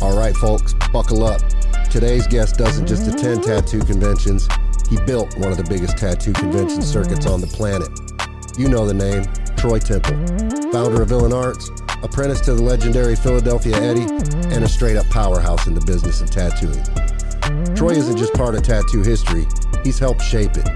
All right, folks, buckle up. Today's guest doesn't just attend tattoo conventions. He built one of the biggest tattoo convention circuits on the planet. You know the name, Troy Timpel, founder of Villainarts, apprentice to the legendary Philadelphia Eddie, and a straight-up powerhouse in the business of tattooing. Troy isn't just part of tattoo history, he's helped shape it.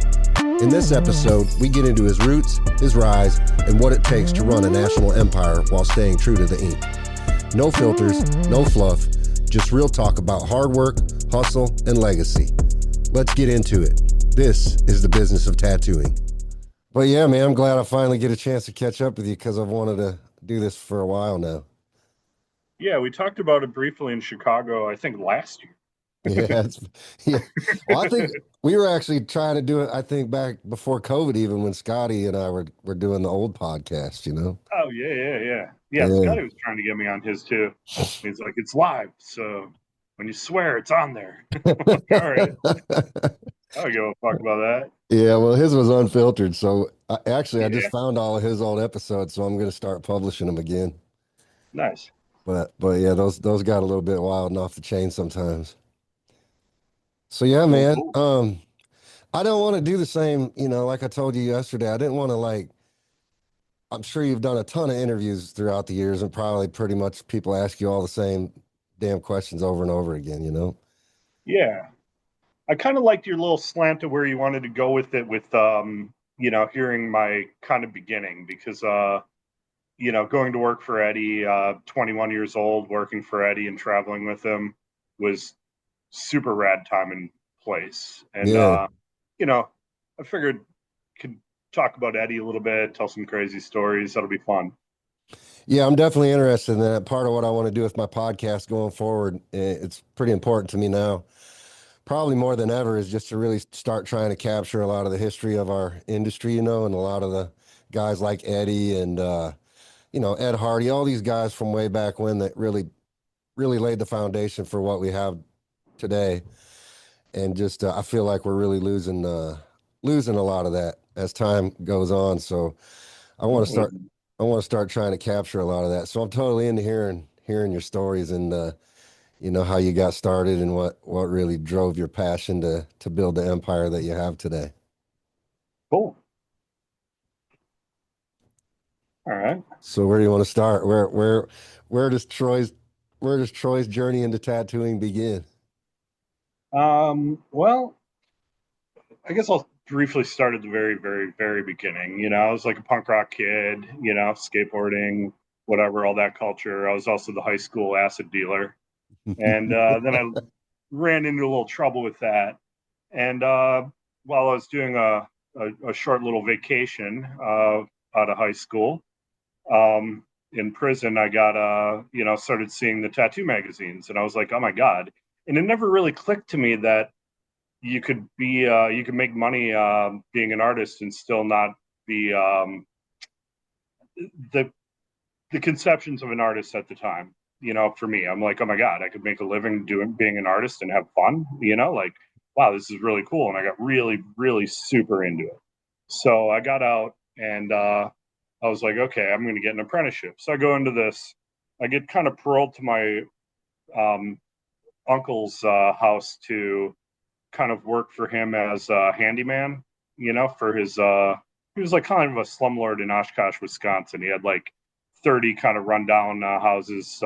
In this episode, we get into his roots, his rise, and what it takes to run a national empire while staying true to the ink. No filters, no fluff, just real talk about hard work, hustle, and legacy. Let's get into it. This is the business of tattooing. But yeah, man, I'm glad I finally get a chance to catch up with you because I've wanted to do this for a while now. Yeah, we talked about it briefly in Chicago, I think last year. Yeah. Well, I think we were actually trying to do it, I think, back before COVID, even when Scotty and I were doing the old podcast, you know? Oh, yeah. Yeah, Yeah. Scotty was trying to get me on his too. He's like, it's live, so when you swear, it's on there. All right. I don't give a fuck about that. Yeah, well, his was unfiltered, so I Yeah, just found all of his old episodes, so I'm going to start publishing them again. nice. But yeah, those got a little bit wild and off the chain sometimes. So yeah, man, Cool. I don't want to do the same, like I told you yesterday. I didn't want to I'm sure you've done a ton of interviews throughout the years, and probably pretty much people ask you all the same damn questions over and over again, you know? Yeah. I kind of liked your little slant of where you wanted to go with it with, hearing my kind of beginning because, going to work for Eddie, 21 years old, working for Eddie and traveling with him was super rad time and place. And, Yeah. I figured could talk about Eddie a little bit, tell some crazy stories. That'll be fun. Yeah, I'm definitely interested in that. Part of what I want to do with my podcast going forward, it's pretty important to me now, probably more than ever, is just to really start trying to capture a lot of the history of our industry, and a lot of the guys like Eddie and, Ed Hardy, all these guys from way back when that really, really laid the foundation for what we have today. And just, I feel like we're really losing a lot of that as time goes on. So I want to start, I want to start trying to capture a lot of that. So I'm totally into hearing your stories and, how you got started and what really drove your passion to build the empire that you have today. Cool. All right. So where do you want to start? Where does Troy's journey into tattooing begin? Well, I guess I'll briefly start at the very, very, very beginning. I was like a punk rock kid, skateboarding, whatever, all that culture. I was also the high school acid dealer. And then I ran into a little trouble with that. And while I was doing a short little vacation out of high school, in prison, I got, started seeing the tattoo magazines. And I was like, oh my God. And it never really clicked to me that you could make money being an artist and still not be the conceptions of an artist at the time. For me, I'm like, oh my God, I could make a living being an artist and have fun. Like, wow, this is really cool. And I got really, really super into it. So I got out and I was like, okay, I'm going to get an apprenticeship. So I go into this. I get kind of paroled to my uncle's house to kind of work for him as a handyman, for his, he was like kind of a slumlord in Oshkosh, Wisconsin. He had like 30 kind of rundown houses.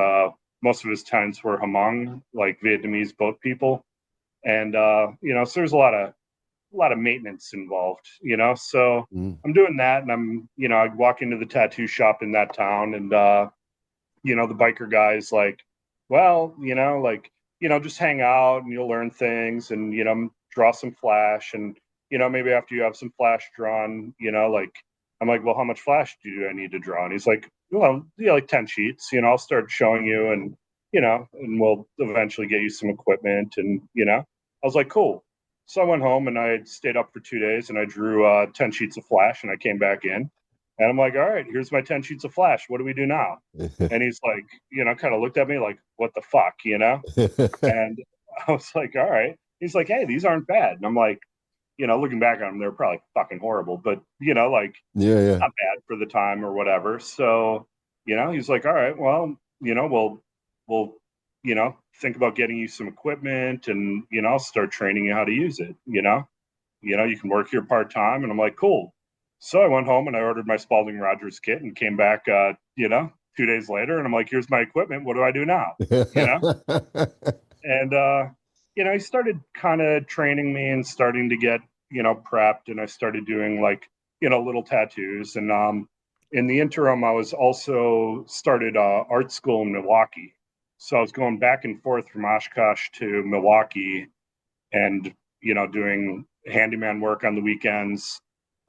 Most of his tenants were Hmong, like Vietnamese boat people. And, so there's a lot of maintenance involved, so I'm doing that. And I walk into the tattoo shop in that town and, the biker guy's like, well, just hang out and you'll learn things and, draw some flash. And, maybe after you have some flash drawn, I'm like, well, how much flash do I need to draw? And he's like, well, like 10 sheets, I'll start showing you and, and we'll eventually get you some equipment. And, I was like, cool. So I went home and I stayed up for 2 days and I drew 10 sheets of flash and I came back in. And I'm like, all right, here's my 10 sheets of flash. What do we do now? And he's like, kind of looked at me like, what the fuck, And I was like, all right. He's like, hey, these aren't bad. And I'm like, looking back on them, they're probably fucking horrible, but like, Yeah. not bad for the time or whatever. So, he's like, all right, well, we'll think about getting you some equipment and, start training you how to use it, you can work here part-time. And I'm like, cool. So I went home and I ordered my Spalding Rogers kit and came back, 2 days later. And I'm like, here's my equipment. What do I do now? You know? And, he started kind of training me and starting to get, prepped. And I started doing like, little tattoos. And in the interim, I was also started art school in Milwaukee. So I was going back and forth from Oshkosh to Milwaukee and, doing handyman work on the weekends,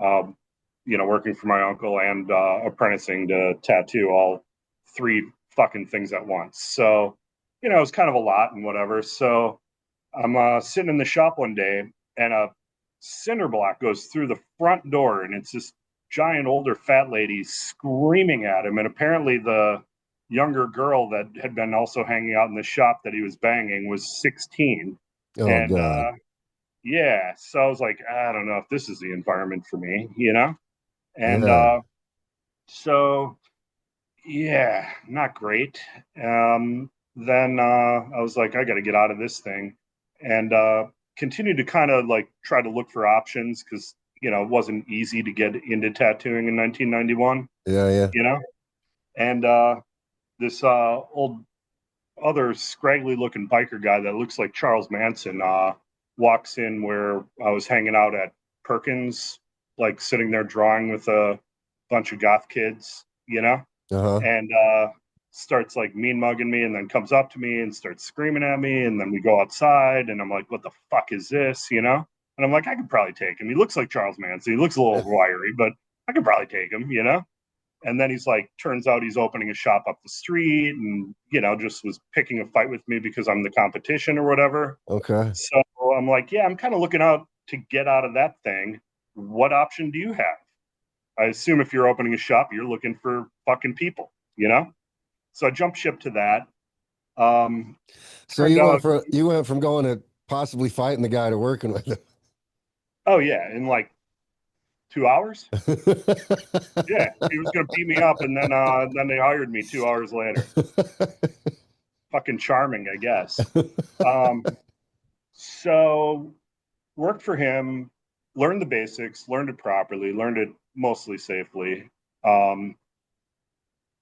um, working for my uncle and apprenticing to tattoo, all three fucking things at once. So, it was kind of a lot and whatever. So I'm sitting in the shop one day and a cinder block goes through the front door and it's this giant older fat lady screaming at him. And apparently the younger girl that had been also hanging out in the shop that he was banging was 16. Oh And God. yeah, so I was like, I don't know if this is the environment for me, And Yeah. so yeah, not great. Then I was like, I got to get out of this thing, and continued to kind of like try to look for options because it wasn't easy to get into tattooing in 1991. Yeah, yeah. And this old other scraggly looking biker guy that looks like Charles Manson walks in where I was hanging out at Perkins, like sitting there drawing with a bunch of goth kids, Uh-huh. and starts like mean mugging me and then comes up to me and starts screaming at me. And then we go outside and I'm like, what the fuck is this, And I'm like, I could probably take him. He looks like Charles Manson. He looks a little wiry, but I could probably take him. And then he's like, turns out he's opening a shop up the street and, just was picking a fight with me because I'm the competition or whatever. Okay. So I'm like, yeah, I'm kind of looking out to get out of that thing. What option do you have? I assume if you're opening a shop, you're looking for fucking people. So I jumped ship to that. So Turned out, you went from going to possibly fighting the guy to working with him. oh yeah, in like 2 hours. Yeah, he was gonna beat me up, and then they hired me 2 hours later. Fucking charming, I guess. Um, so worked for him, learned the basics, learned it properly, learned it mostly safely, um,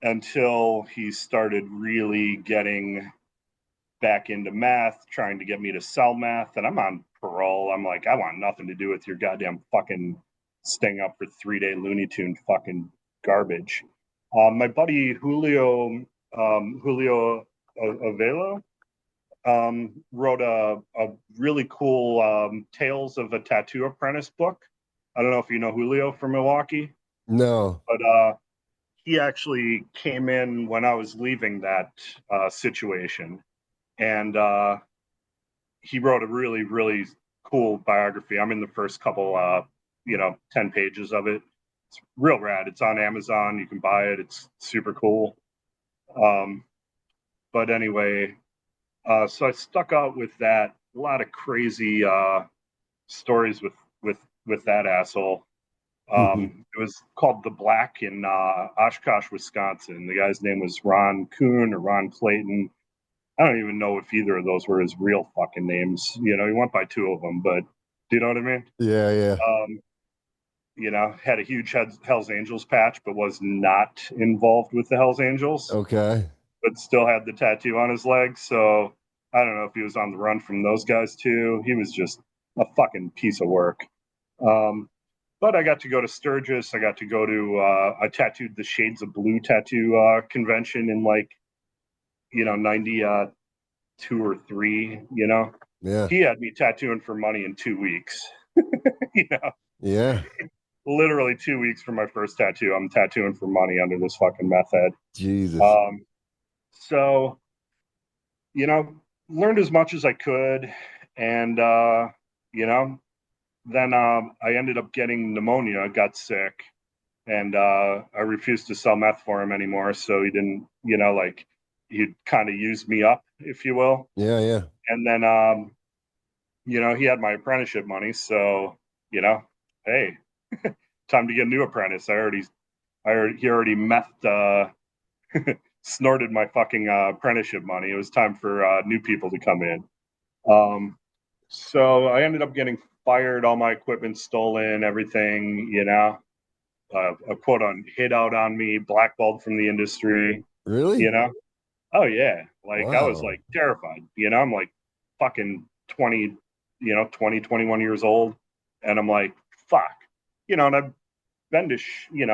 until he started really getting back into math, trying to get me to sell math. And I'm on parole. I'm like, I want nothing to do with your goddamn fucking staying up for 3 day Looney Tune fucking garbage. My buddy Julio Avelo, wrote a really cool Tales of a Tattoo Apprentice book. I don't know if you know Julio from Milwaukee, No. but he actually came in when I was leaving that situation. And he wrote a really, really cool biography. I'm in the first couple, 10 pages of it. It's real rad. It's on Amazon. You can buy it. It's super cool. Um, but anyway, so I stuck out with that. A lot of crazy stories with that asshole. It was called The Black in Oshkosh, Wisconsin. The guy's name was Ron Kuhn or Ron Clayton. I don't even know if either of those were his real fucking names. He went by two of them, but do you know what I mean? Yeah, yeah. Um, had a huge Hell's Angels patch, but was not involved with the Hell's Angels, Okay. but still had the tattoo on his leg. So I don't know if he was on the run from those guys too. He was just a fucking piece of work. Um, but I got to go to Sturgis. I got to go to, I tattooed the Shades of Blue tattoo convention in like, 90, 2 or 3, Yeah. he had me tattooing for money in 2 weeks. you know, Yeah. literally 2 weeks for my first tattoo. I'm tattooing for money under this fucking meth head. Jesus. Um, so, you know, learned as much as I could. And, you know, then I ended up getting pneumonia, got sick, and I refused to sell meth for him anymore. So he didn't, like, he'd kind of used me up, if you will. Yeah, yeah. And then, he had my apprenticeship money. So, hey, time to get a new apprentice. He already methed snorted my fucking apprenticeship money. It was time for new people to come in. So I ended up getting fired, all my equipment stolen, everything, a quote on hit out on me, blackballed from the industry, you Really? know? Oh yeah. Like I was Wow. like terrified, I'm like fucking 20, 20, 21 years old. And I'm like, fuck, and I've been to,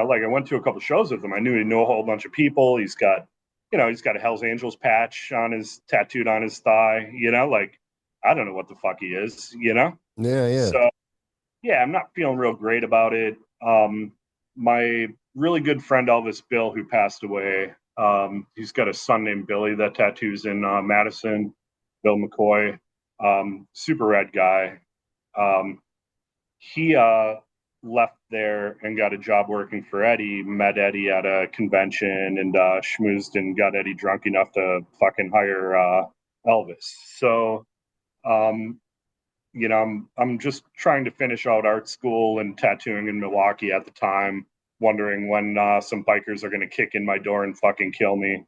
like I went to a couple shows with him. I knew he knew a whole bunch of people. He's got a Hell's Angels patch on his tattooed on his thigh, like I don't know what the fuck he is, Yeah, yeah. So yeah, I'm not feeling real great about it. My really good friend Elvis Bill, who passed away, he's got a son named Billy that tattoos in Madison. Bill McCoy, super rad guy. Um, he left there and got a job working for Eddie. Met Eddie at a convention and schmoozed and got Eddie drunk enough to fucking hire Elvis. So um, I'm just trying to finish out art school and tattooing in Milwaukee at the time, wondering when some bikers are going to kick in my door and fucking kill me.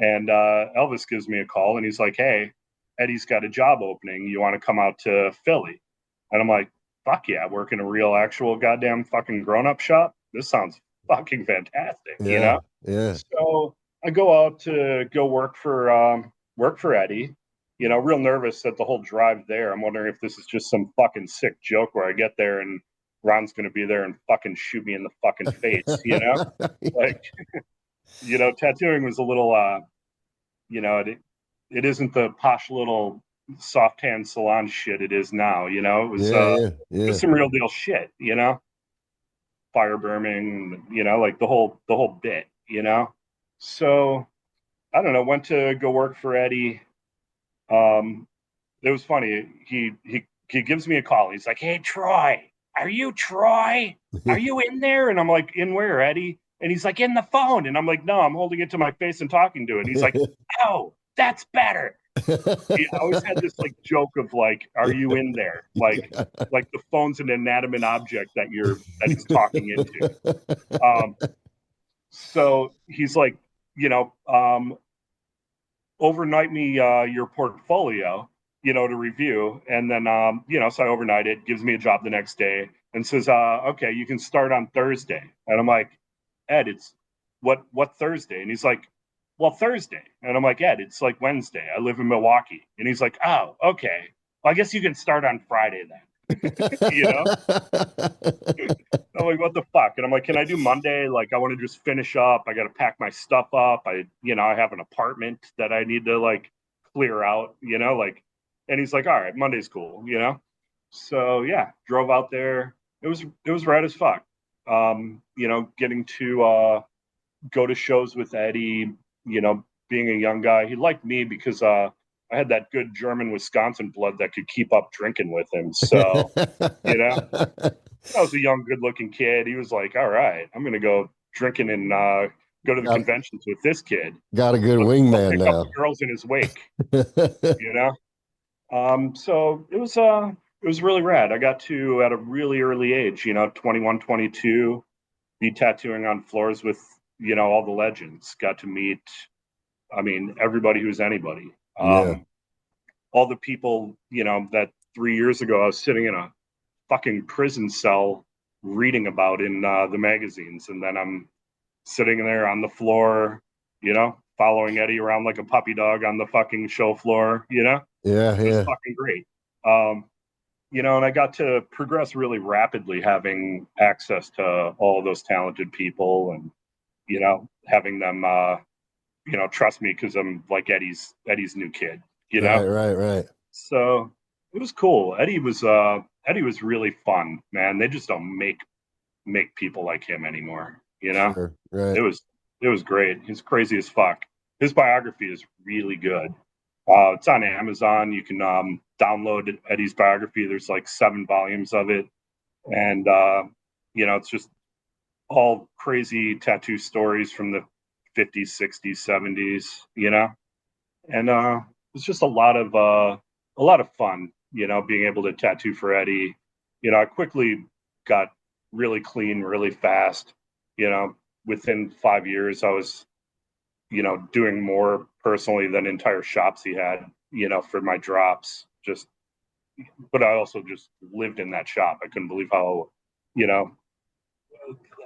And Elvis gives me a call and he's like, "Hey, Eddie's got a job opening. You want to come out to Philly?" And I'm like, "Fuck yeah, work in a real, actual, goddamn fucking grown up shop. This sounds fucking fantastic." Yeah, yeah. So I go out to go work for Eddie. Real nervous at the whole drive there. I'm wondering if this is just some fucking sick joke where I get there and Ron's going to be there and fucking shoot me in the fucking face. Like, tattooing was a little, it isn't the posh little soft hand salon shit it is now. Yeah, yeah, It yeah. was some real deal shit. Fire burning, like the whole bit. So I don't know, went to go work for Eddie. Um, it was funny. He gives me a call. He's like, "Hey, Troy, are you Troy? Are you in there?" And I'm like, "In where, Eddie?" And he's like, "In the phone." And I'm like, "No, I'm holding it to my face and talking to it." And he's like, "Oh, that's better." He always had this like joke of like, "Are you in there?" Like the phone's an inanimate object that he's talking into. Um, so he's like, you know, um, overnight me your portfolio, to review. And then, so I overnight it, gives me a job the next day and says, okay, you can start on Thursday. And I'm like, "Ed, it's what Thursday?" And he's like, "Well, Thursday." And I'm like, "Ed, it's like Wednesday. I live in Milwaukee." And he's like, "Oh, okay. Well, I guess you can start on Friday then." you know? I'm like, "What the fuck?" And I'm like, "Can I do Monday? Like, I want to just finish up. I got to pack my stuff up. I have an apartment that I need to like clear out, like." And he's like, "All right, Monday's cool. So yeah, drove out there. It was rad as fuck. Getting to go to shows with Eddie, being a young guy. He liked me because I had that good German Wisconsin blood that could keep up drinking with him. So, you know, I was a young, good-looking kid. He was like, "All right, I'm gonna go drinking and go to the got, conventions with this kid. got a good Go wingman pick up the now. girls in his wake." You know. So it was really rad. I got to at a really early age, 21, 22, be tattooing on floors with all the legends. Got to meet, I mean, everybody who's anybody. Yeah. All the people, that 3 years ago I was sitting in a fucking prison cell reading about in the magazines, and then I'm sitting there on the floor, following Eddie around like a puppy dog on the fucking show floor. Yeah, It was yeah. fucking great. And I got to progress really rapidly, having access to all of those talented people, and having them, trust me because I'm like Eddie's new kid. You know, Right, right, right. so it was cool. Eddie was really fun, man. They just don't make people like him anymore. Sure. It Right. was it was great. He's crazy as fuck. His biography is really good. It's on Amazon. You can download Eddie's biography. There's like 7 volumes of it, and it's just all crazy tattoo stories from the 50s, 60s, 70s. And it's just a lot of fun. Being able to tattoo for Eddie. I quickly got really clean, really fast. Within 5 years, I was doing more personally than entire shops he had, for my drops. Just, but I also just lived in that shop. I couldn't believe you know,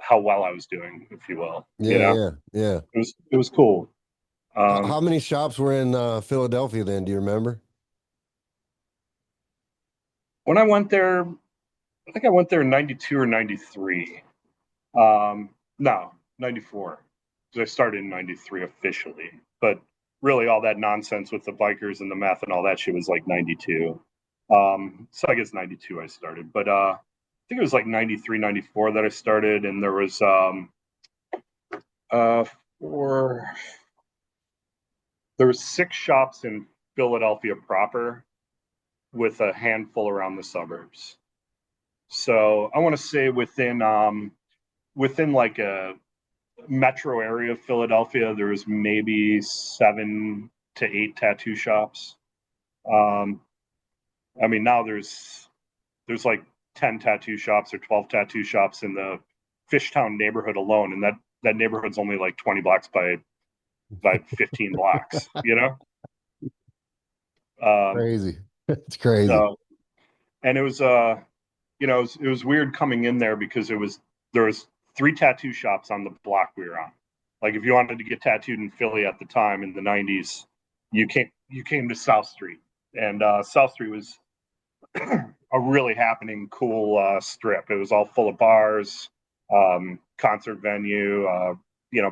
how well I was doing, if you will. Yeah, yeah, yeah. It was cool. How many shops were in Philadelphia then? Do you remember? When I went there, I think I went there in '92 or '93. No, '94. Because I started in '93 officially, but really all that nonsense with the bikers and the meth and all that shit was like '92. So I guess '92 I started, but I think it was like '93, '94 that I started, and there was uh four, there was 6 shops in Philadelphia proper with a handful around the suburbs. So I want to say within like a metro area of Philadelphia, there's maybe 7 to 8 tattoo shops. Um, I mean, now there's like 10 tattoo shops or 12 tattoo shops in the Fishtown neighborhood alone, and that neighborhood's only like 20 blocks by 15 blocks. Um, Crazy. It's crazy. so and it was it was weird coming in there because there was 3 tattoo shops on the block we were on. Like if you wanted to get tattooed in Philly at the time in the '90s, you came to South Street, and South Street was a really happening, cool strip. It was all full of bars, concert venue,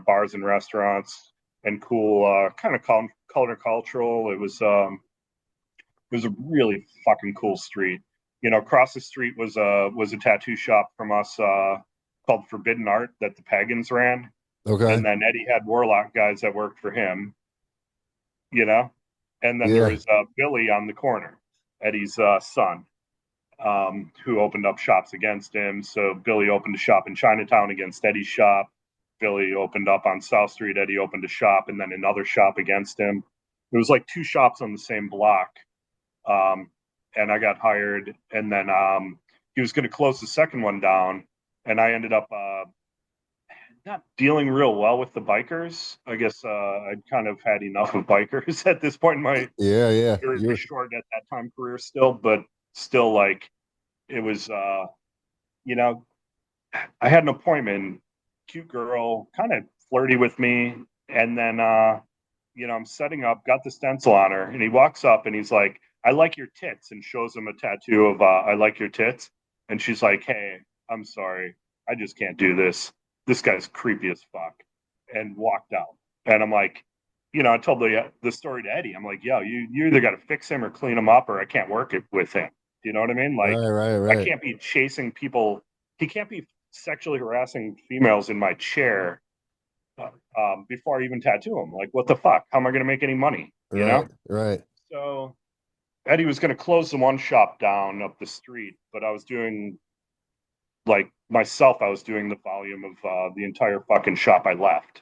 bars and restaurants, and cool kind of countercultural. It was a really fucking cool street. Across the street was a tattoo shop from us called Forbidden Art that the Pagans ran, Okay. and then Eddie had Warlock guys that worked for him. You know, and then there Yeah. was Billy on the corner, Eddie's son, who opened up shops against him. So Billy opened a shop in Chinatown against Eddie's shop. Billy opened up on South Street. Eddie opened a shop, and then another shop against him. It was like 2 shops on the same block. Um, and I got hired, and then he was going to close the second one down, and I ended up not dealing real well with the bikers. I guess I'd kind of had enough of bikers at this point in my Yeah, yeah. very, very short at that time career still, but still like it was you know, I had an appointment, cute girl, kind of flirty with me, and then I'm setting up, got the stencil on her, and he walks up and he's like, "I like your tits," and shows him a tattoo of "I like your tits," and she's like, "Hey, I'm sorry, I just can't do this. This guy's creepy as fuck," and walked out. And I'm like, I told the story to Eddie. I'm like, "Yo, you either got to fix him or clean him up, or I can't work it with him." Do you know what I mean? Like, Right, right, I right. can't be chasing people. He can't be sexually harassing females in my chair before I even tattoo him. Like, what the fuck? How am I going to make any money? Right, right. So Eddie was going to close the one shop down up the street, but I was doing like myself. I was doing the volume of the entire fucking shop I left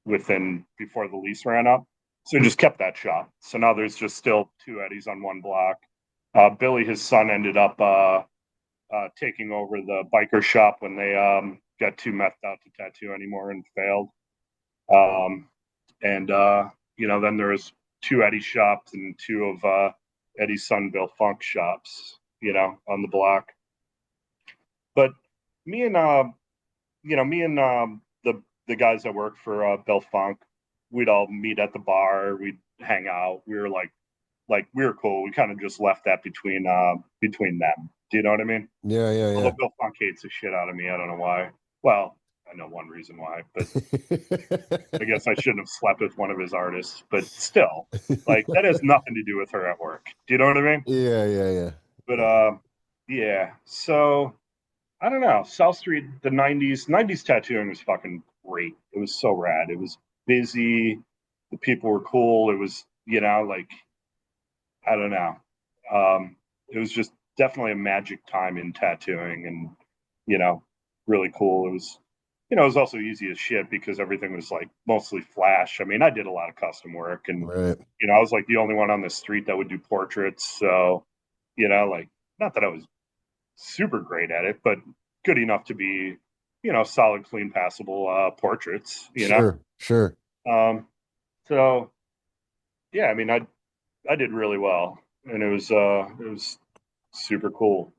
within before the lease ran up. So I just kept that shop. So now there's just still 2 Eddies on one block. Billy, his son, ended up taking over the biker shop when they got too methed out to tattoo anymore and failed. Um, and then there's 2 Eddie shops and 2 of Eddie's son Bill Funk shops, on the block. But me and the guys that work for Bill Funk, we'd all meet at the bar, we'd hang out. We were like we were cool. We kind of just left that between them. Do you know what I mean? Yeah, yeah, Although yeah. Bill Funk hates the shit out of me, I don't know why. Well, I know one reason why, but I guess I shouldn't have slept with one of his artists, but still, like that has nothing to do with her at work. Do you know what I mean? Yeah, yeah, yeah. But yeah. So I don't know. South Street, the '90s tattooing was fucking great. It was so rad. It was busy. The people were cool. It was, like I don't know. It was just definitely a magic time in tattooing, and you know, really cool. It was also easy as shit because everything was like mostly flash. I mean, I did a lot of custom work, and Right. I was like the only one on the street that would do portraits. So, like not that I was super great at it, but good enough to be, solid, clean, passable portraits. Sure, sure. So yeah, I mean, I did really well, and it was super cool.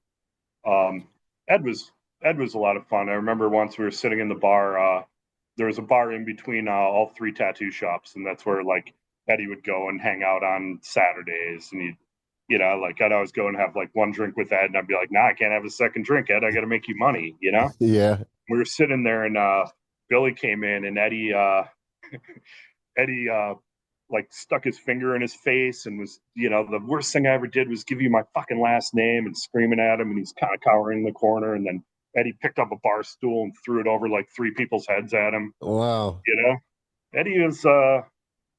Um, Ed was Ed was a lot of fun. I remember once we were sitting in the bar. There was a bar in between all three tattoo shops, and that's where like Eddie would go and hang out on Saturdays, and like I'd always go and have like one drink with Ed, and I'd be like, "Nah, I can't have a second drink, Ed. I got to make you money." Yeah. We were sitting there, and Billy came in, and Eddie like stuck his finger in his face and was, the worst thing I ever did was give you my fucking last name and screaming at him, and he's kind of cowering in the corner, and then Eddie picked up a bar stool and threw it over like three people's heads at him. Wow. You know, Eddie was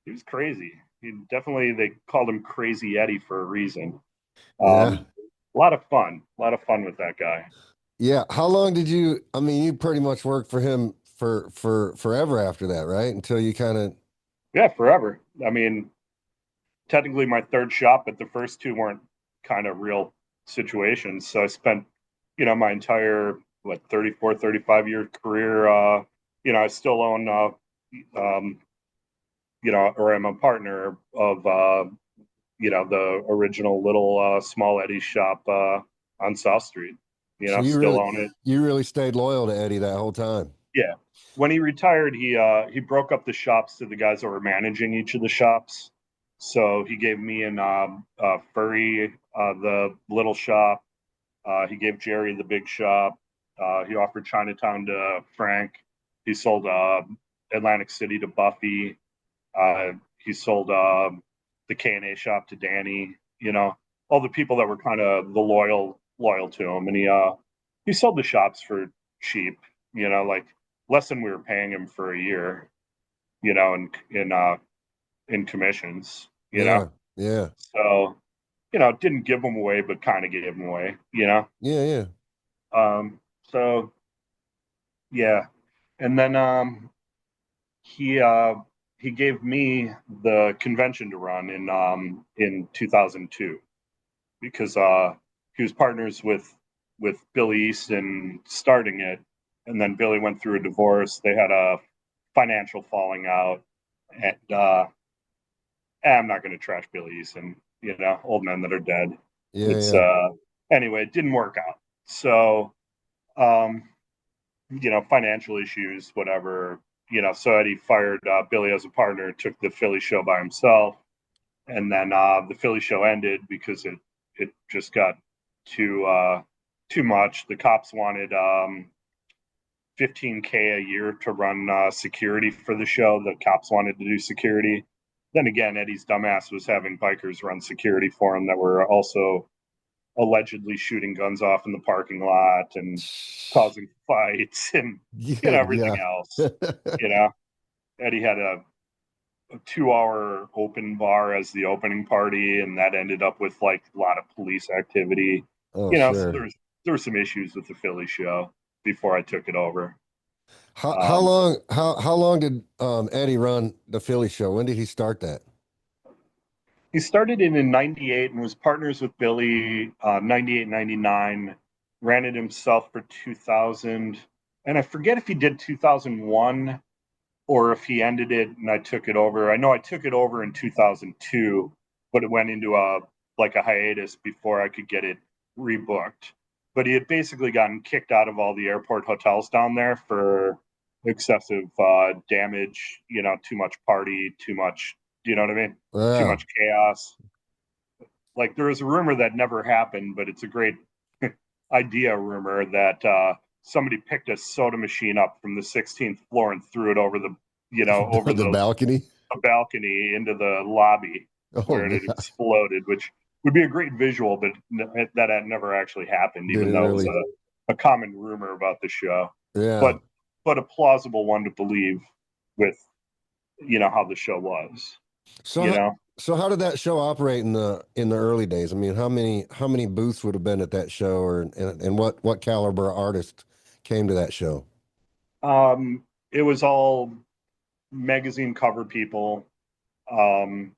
he was crazy. He definitely they called him Crazy Eddie for a reason. Yeah. A lot of fun with that guy. Yeah. How long did you, I mean, you pretty much worked for him for forever after that, right? Until you kind of, Yeah, forever. I mean, technically my third shop, but the first two weren't kind of real situations. So I spent, my entire, 34, 35 year career, I still own, um, or I'm a partner of, the original little small Eddie shop on South Street. so Still own it. you really stayed loyal to Eddie that whole time. Yeah. When he retired, he broke up the shops to the guys that were managing each of the shops. So he gave me and Furry the little shop. He gave Jerry the big shop. He offered Chinatown to Frank. He sold Atlantic City to Buffy. He sold the K&A shop to Danny. All the people that were kind of the loyal to him, and he sold the shops for cheap. Like less than we were paying him for a year. In commissions. Yeah. Yeah. So didn't give them away, but kind of gave them away. Yeah. Yeah. So yeah, and then he uh, he gave me the convention to run in 2002 because he was partners with Billy Easton starting it, and then Billy went through a divorce. They had a financial falling out, and I'm not going to trash Billy Easton. Old men that are dead. Yeah. It's Yeah. anyway, it didn't work out. So um, financial issues, whatever. So Eddie fired Billy as a partner, took the Philly show by himself, and then the Philly show ended because it just got too much. The cops wanted 15K a year to run security for the show. The cops wanted to do security. Then again, Eddie's dumbass was having bikers run security for him that were also allegedly shooting guns off in the parking lot and causing fights and Yeah. everything Yeah. else. You know, Eddie had a 2 hour open bar as the opening party, and that ended up with like a lot of police activity. Oh, So sure. there were some issues with the Philly show before I took it over. Um, How long did Eddie run the Philly show? When did he start that? he started it in 98 and was partners with Billy 98, 99, ran it himself for 2000. And I forget if he did 2001 or if he ended it and I took it over. I know I took it over in 2002, but it went into a hiatus before I could get it rebooked. But he had basically gotten kicked out of all the airport hotels down there for excessive damage, too much party, too much, do you know what I mean? Too Yeah. much chaos. Like there was a rumor that never happened, but it's a great idea rumor that somebody picked a soda machine up from the 16th floor and threw it over over The balcony. the balcony into the lobby Oh where it man. had exploded, which would be a great visual, but that had never actually happened, even Didn't though it was really. a common rumor about the show. Yeah. But a plausible one to believe with how the show was. So You know, so how did that show operate in the early days? I mean, how many booths would have been at that show, or and what caliber artist came to that show? it was all magazine cover people um,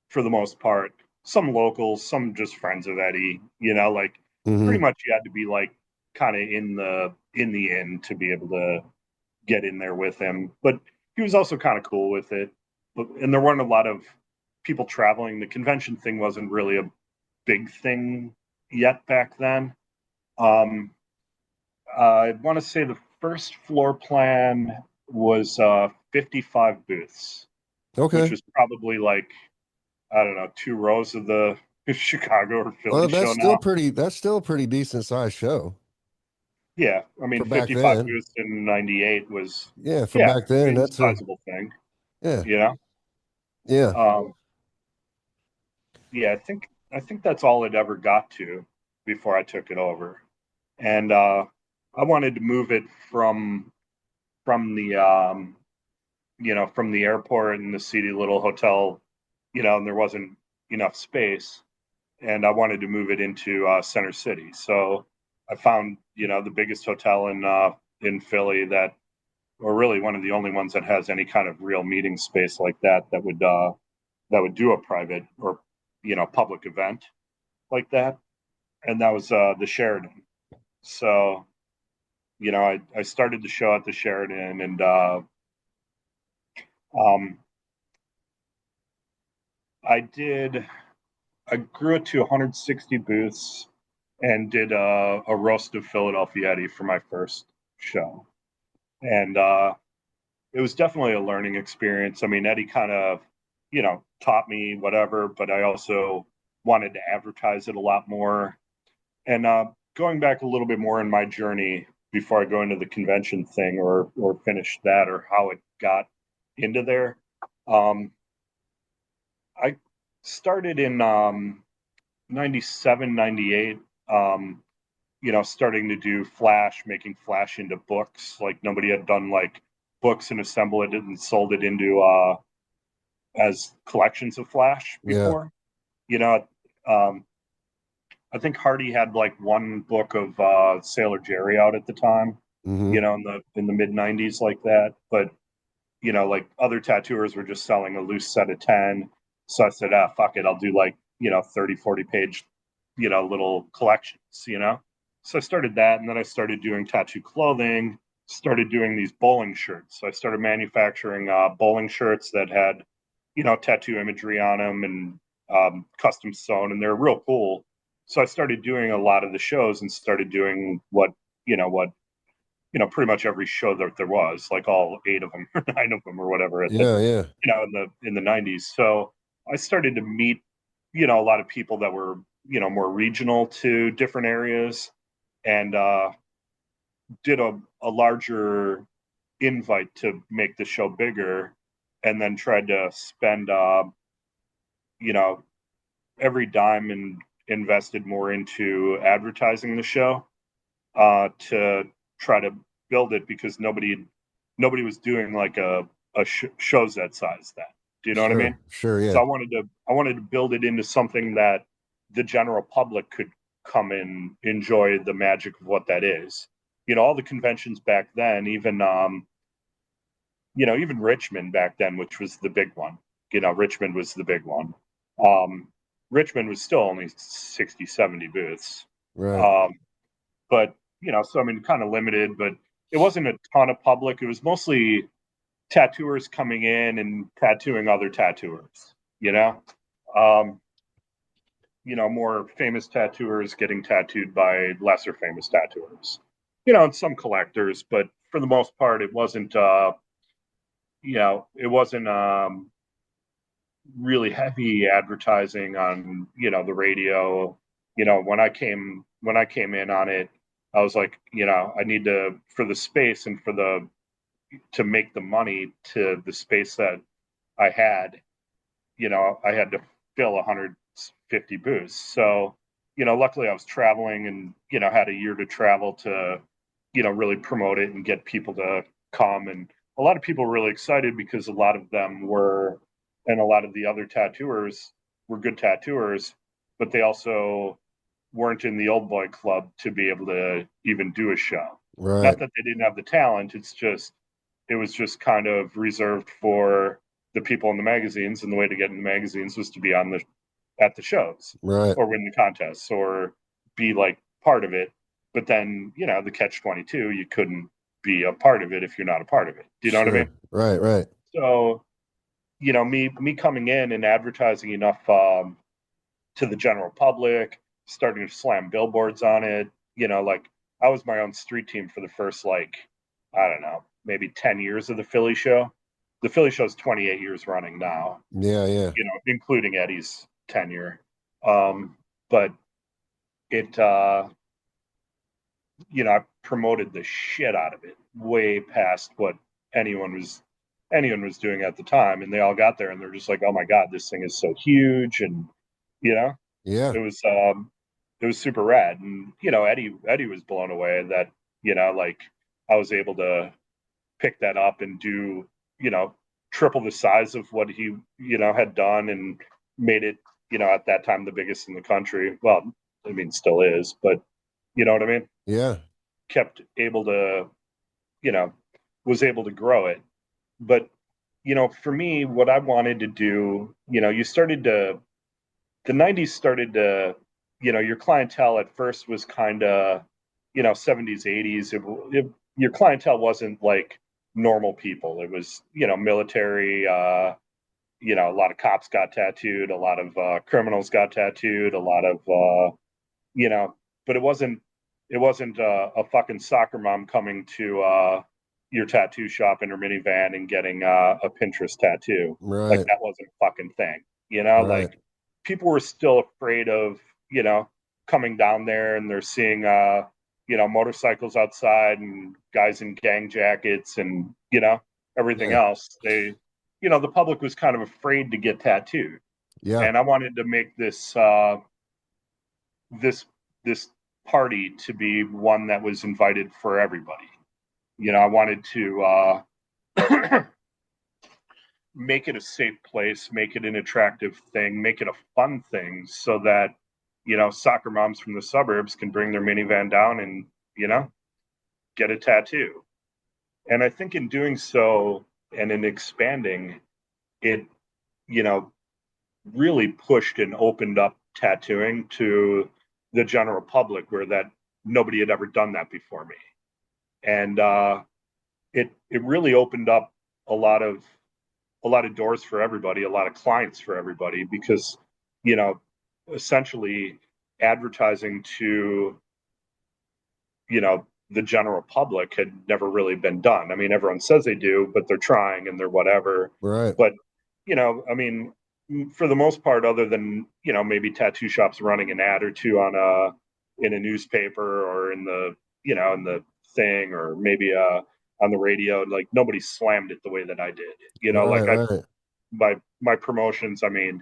for the most part. Some locals, some just friends of Eddie. Like pretty Hmm. much you had to be like kind of in the inn to be able to get in there with him. But he was also kind of cool with it. and there weren't a lot of people traveling. The convention thing wasn't really a big thing yet back then. Um, I want to say the first floor plan was 55 booths, which Okay. was probably like, I don't know, 2 rows of the Chicago or Well, Philly show now. that's still a pretty decent sized show Yeah, I mean, for back 55 then. booths in '98 was, Yeah, for yeah, back I then, mean, that's a a sizable thing, yeah, you know. yeah. Um, yeah, I think that's all it ever got to before I took it over, and I wanted to move it from the from the airport and the seedy little hotel, and there wasn't enough space, and I wanted to move it into Center City. So I found the biggest hotel in Philly that, or really one of the only ones that has any kind of real meeting space like that would do a private or public event like that, and that was the Sheridan. So I started the show at the Sheridan, and um, I did I grew it to 160 booths and did a roast of Philadelphia Eddie for my first show, and it was definitely a learning experience. I mean, Eddie kind of taught me whatever, but I also wanted to advertise it a lot more. And going back a little bit more in my journey before I go into the convention thing or finish that or how it got into there, um, I started in 97, 98, starting to do Flash, making Flash into books. Like nobody had done like books and assembled it and sold it into as collections of Flash Yeah. before. You know, um, I think Hardy had like one book of Sailor Jerry out at the time, Hmm. in the mid '90s like that. But like other tattooers were just selling a loose set of 10. So I said, fuck it, I'll do like 30, 40 page, little collections. So I started that, and then I started doing tattoo clothing. Started doing these bowling shirts. So I started manufacturing bowling shirts that had tattoo imagery on them and custom sewn, and they're real cool. So I started doing a lot of the shows and started doing what pretty much every show that there was, like all 8 of them or 9 of them or whatever at the Yeah, yeah. in the '90s. So I started to meet a lot of people that were more regional to different areas, and did a larger invite to make the show bigger, and then tried to spend you know every dime and invested more into advertising the show to try to build it, because nobody was doing like shows that size then. Do you know what I Sure, mean? sure, yeah. So I wanted to build it into something that the general public could come and enjoy the magic of what that is. All the conventions back then, even Richmond back then, which was the big one. Richmond was the big one. Um, Richmond was still only 60, 70 booths. Right. Um, but so I mean, kind of limited, but it wasn't a ton of public. It was mostly tattooers coming in and tattooing other tattooers. You know, um, more famous tattooers getting tattooed by lesser famous tattooers. And some collectors, but for the most part, it wasn't. It wasn't really heavy advertising on the radio. When I came in on it, I was like, I need to, for the space and to make the money to the space that I had. I had to fill 150 booths. So luckily I was traveling and had a year to travel to really promote it and get people to come. And a lot of people were really excited because a lot of them were, and a lot of the other tattooers were good tattooers, but they also weren't in the old boy club to be able to even do a show. Right. Not that they didn't have the talent, it was just kind of reserved for the people in the magazines, and the way to get in the magazines was to be on the at the shows Right. or win the contests or be like part of it. But then the catch 22, you couldn't be a part of it if you're not a part of it. Do you know what I Sure. mean? Right, right. So me coming in and advertising enough to the general public, starting to slam billboards on it. Like I was my own street team for the first like I don't know, maybe 10 years of the Philly show. The Philly show's 28 years running now, Yeah, yeah. including Eddie's tenure. But it, I promoted the shit out of it, way past what anyone was anyone was doing at the time, and they all got there and they're just like, "Oh my god, this thing is so huge," and you know, Yeah. it was it was super rad, and Eddie was blown away that like I was able to pick that up and do you know triple the size of what he had done and made it at that time the biggest in the country. Well, I mean, still is, but you know what I mean. Yeah. Kept able to you know was able to grow it, but for me, what I wanted to do, you started to the 90s started to your clientele at first was kind of 70s 80s. Your clientele wasn't like normal people. It was military. A lot of cops got tattooed, a lot of criminals got tattooed, a lot of you know but it wasn't a fucking soccer mom coming to your tattoo shop in her minivan and getting a Pinterest tattoo. Like Right. that wasn't a fucking thing. Right. Like people were still afraid of coming down there, and they're seeing motorcycles outside and guys in gang jackets and everything Yeah. else. The public was kind of afraid to get tattooed, Yeah. and I wanted to make this this party to be one that was invited for everybody. I wanted to make it a safe place, make it an attractive thing, make it a fun thing, so that soccer moms from the suburbs can bring their minivan down and get a tattoo. And I think in doing so and in expanding it, you know, really pushed and opened up tattooing to the general public, where that nobody had ever done that before me. And it really opened up a lot of doors for everybody, a lot of clients for everybody, because you know essentially advertising to the general public had never really been done. I mean, everyone says they do, but they're trying and they're whatever. Right. But I mean, for the most part, other than maybe tattoo shops running an ad or two on in a newspaper or in the in the thing, or maybe on the radio, like nobody slammed it the way that I did. Right. Like I Right. my promotions. I mean,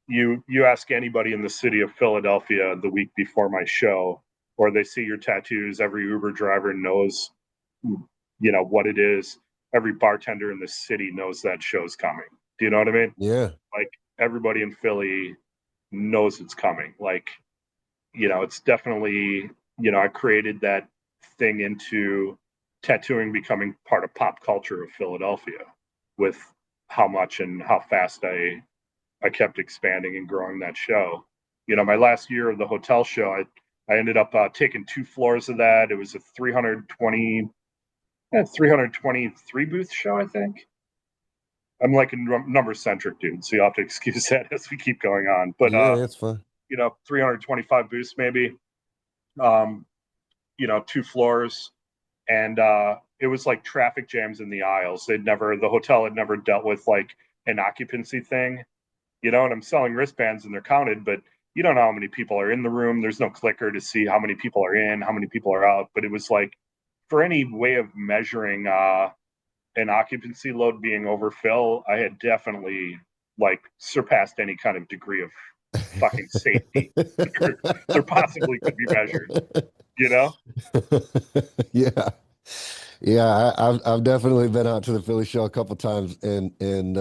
you ask anybody in the city of Philadelphia the week before my show, or they see your tattoos, every Uber driver knows what it is. Every bartender in the city knows that show's coming. Do you know what I mean? Yeah. Like everybody in Philly knows it's coming. Like, it's definitely, I created that thing into tattooing becoming part of pop culture of Philadelphia, with how much and how fast I kept expanding and growing that show. My last year of the hotel show, I ended up taking 2 floors of that. It was a 323 booth show, I think. I'm like a number centric dude, so you have to excuse that as we keep going on. But Yeah, it's fun. 325 booths maybe. Um, 2 floors, and it was like traffic jams in the aisles. The hotel had never dealt with like an occupancy thing. And I'm selling wristbands and they're counted, but you don't know how many people are in the room. There's no clicker to see how many people are in, how many people are out. But it was like, for any way of measuring an occupancy load being overfill, I had definitely like surpassed any kind of degree of fucking safety there possibly could be measured, you know? Yeah. Yeah, I've definitely been out to the Philly show a couple times, and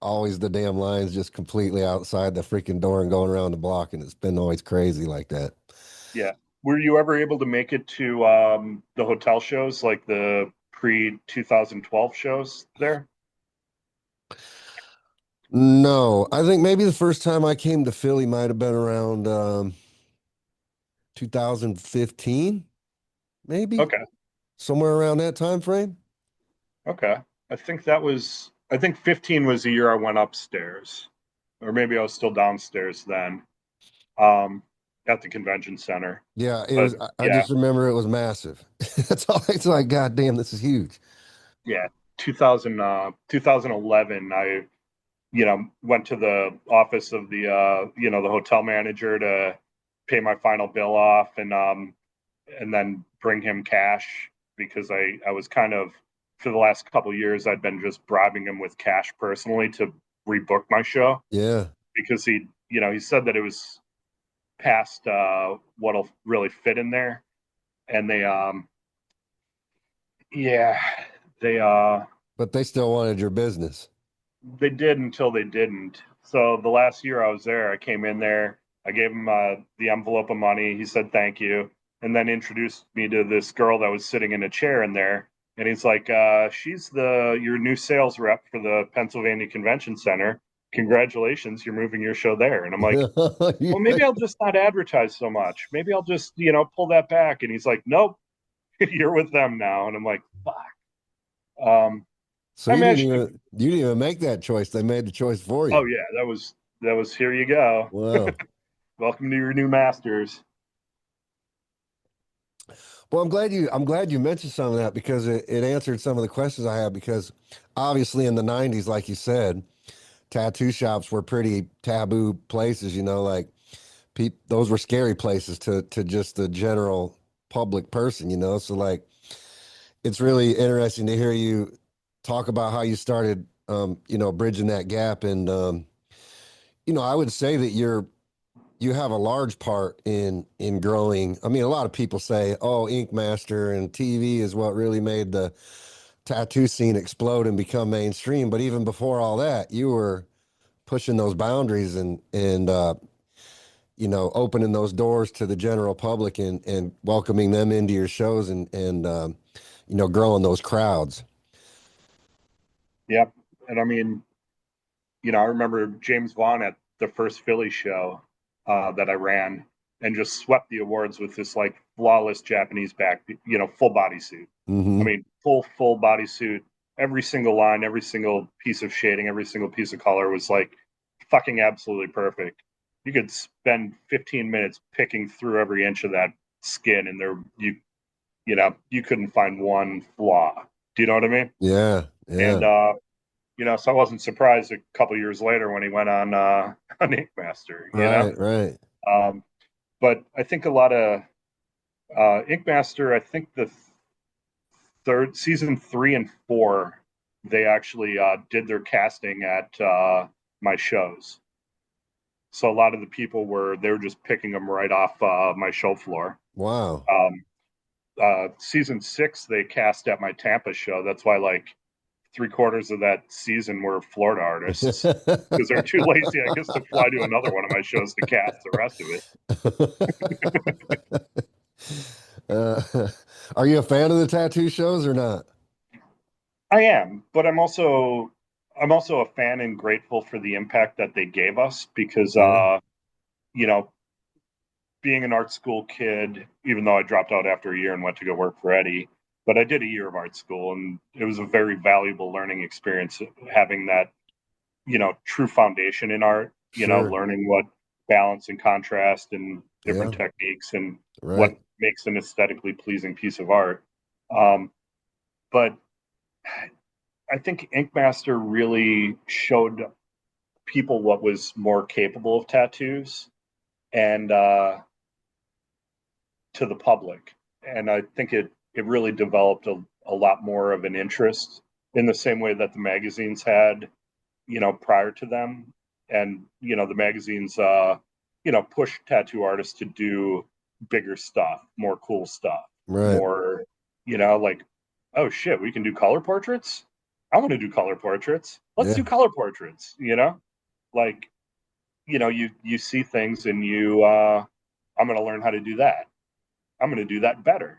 always the damn lines just completely outside the freaking door and going around the block, and it's been always crazy like that. Yeah. Were you ever able to make it to the hotel shows, like the pre 2012 shows there? No, I think maybe the first time I came to Philly might have been around 2015, maybe Okay. somewhere around that time frame. Okay. I think that was I think 15 was the year I went upstairs, or maybe I was still downstairs then, um, at the convention center. Yeah, it But was. I yeah, just remember it was massive. That's all. It's like, God damn, this is huge. yeah, 2011, I, went to the office of the hotel manager to pay my final bill off, and then bring him cash because I was kind of, for the last couple of years, I'd been just bribing him with cash personally to rebook my show Yeah, because he said that it was past what'll really fit in there, and yeah, they but they still wanted your business. they did until they didn't. So the last year I was there, I came in there, I gave him the envelope of money. He said thank you, and then introduced me to this girl that was sitting in a chair in there. And he's like, "She's the your new sales rep for the Pennsylvania Convention Center. Congratulations, you're moving your show there." And I'm like, "Well, maybe I'll just not advertise so much. Maybe I'll just pull that back." And he's like, "Nope, you're with them now." And I'm like, "Fuck." Um, So I you didn't managed to. even make that choice. They made the choice for Oh you. yeah, that was here you go. Wow. Welcome to your new masters. Well, I'm glad you mentioned some of that because it answered some of the questions I had because obviously in the 90s, like you said, tattoo shops were pretty taboo places, like those were scary places to just the general public person. So like it's really interesting to hear you talk about how you started bridging that gap and I would say that you have a large part in growing. I mean, a lot of people say, "Oh, Ink Master and TV is what really made the tattoo scene explode and become mainstream." But even before all that, you were pushing those boundaries and opening those doors to the general public and welcoming them into your shows and growing those crowds. Yep. And I mean, I remember James Vaughn at the first Philly show that I ran and just swept the awards with this like flawless Japanese back, full body suit. I Hmm. mean, full body suit. Every single line, every single piece of shading, every single piece of color was like fucking absolutely perfect. You could spend 15 minutes picking through every inch of that skin, and you couldn't find one flaw. Do you know what I mean? Yeah, And yeah, so I wasn't surprised a couple years later when he went on on Ink Master. right, right. Um, but I think a lot of Ink Master, I think the third season 3 and 4, they actually did their casting at my shows. So a lot of the people they were just picking them right off my show floor. Wow. Um, Season 6, they cast at my Tampa show. That's why like 3/4 of that season were Florida artists because they're too lazy, I guess, to fly to another one of my shows to cast the rest of it. uh, are you a fan of the tattoo shows or not? I am, but I'm also a fan and grateful for the impact that they gave us because Yeah, you know, being an art school kid, even though I dropped out after a year and went to go work for Eddie, but I did a year of art school and it was a very valuable learning experience having that true foundation in art, sure. learning what balance and contrast and different Yeah, techniques and what right. makes an aesthetically pleasing piece of art. Um, but I think Ink Master really showed people what was more capable of tattoos and to the public. And I think it really developed a lot more of an interest in the same way that the magazines had, prior to them. And, the magazines, push tattoo artists to do bigger stuff, more cool stuff, Right. more, like, oh shit, we can do color portraits. I want to do color portraits. Let's Yeah. do color portraits. Like, you see things and I'm going to learn how to do that. I'm going to do that better.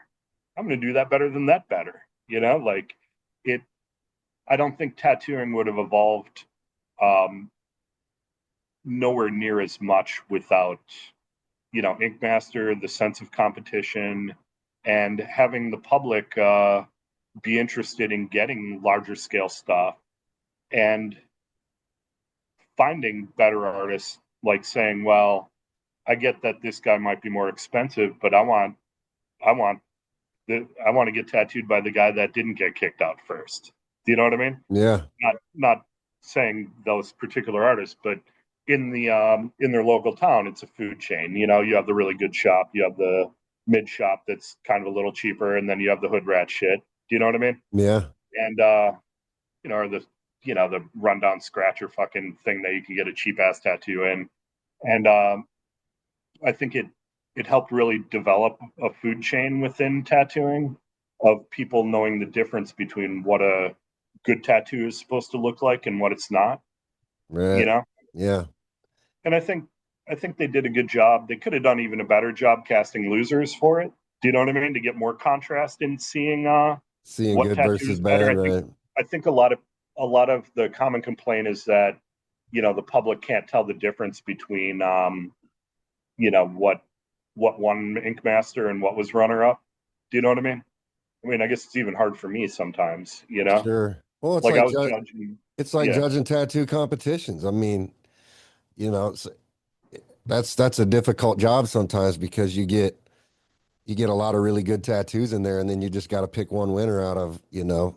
I'm going to do that better than that better. Like it, I don't think tattooing would have evolved um, nowhere near as much without Ink Master, the sense of competition, and having the public be interested in getting larger scale stuff and finding better artists, like saying, well, I get that this guy might be more expensive, but I want I want to get tattooed by the guy that didn't get kicked out first. Do you know what I mean? Yeah. Not saying those particular artists, but in their local town, it's a food chain. You know, you have the really good shop, you have the mid shop that's kind of a little cheaper, and then you have the hood rat shit. Do you know what I mean? Yeah. And or the the rundown scratcher fucking thing that you can get a cheap ass tattoo in. And I think it helped really develop a food chain within tattooing of people knowing the difference between what a good tattoo is supposed to look like and what it's not, you Right. know? Yeah. And I think they did a good job. They could have done even a better job casting losers for it. Do you know what I mean? To get more contrast in seeing Seeing what good tattoo is versus better. bad, right? I think a lot of the common complaint is that the public can't tell the difference between you know what won Ink Master and what was runner up. Do you know what I mean? I mean, I guess it's even hard for me sometimes. Sure. Well, Like I was judging. it's like Yeah, judging tattoo competitions. I mean, you know, that's a difficult job sometimes because you get a lot of really good tattoos in there, and then you just got to pick one winner out of,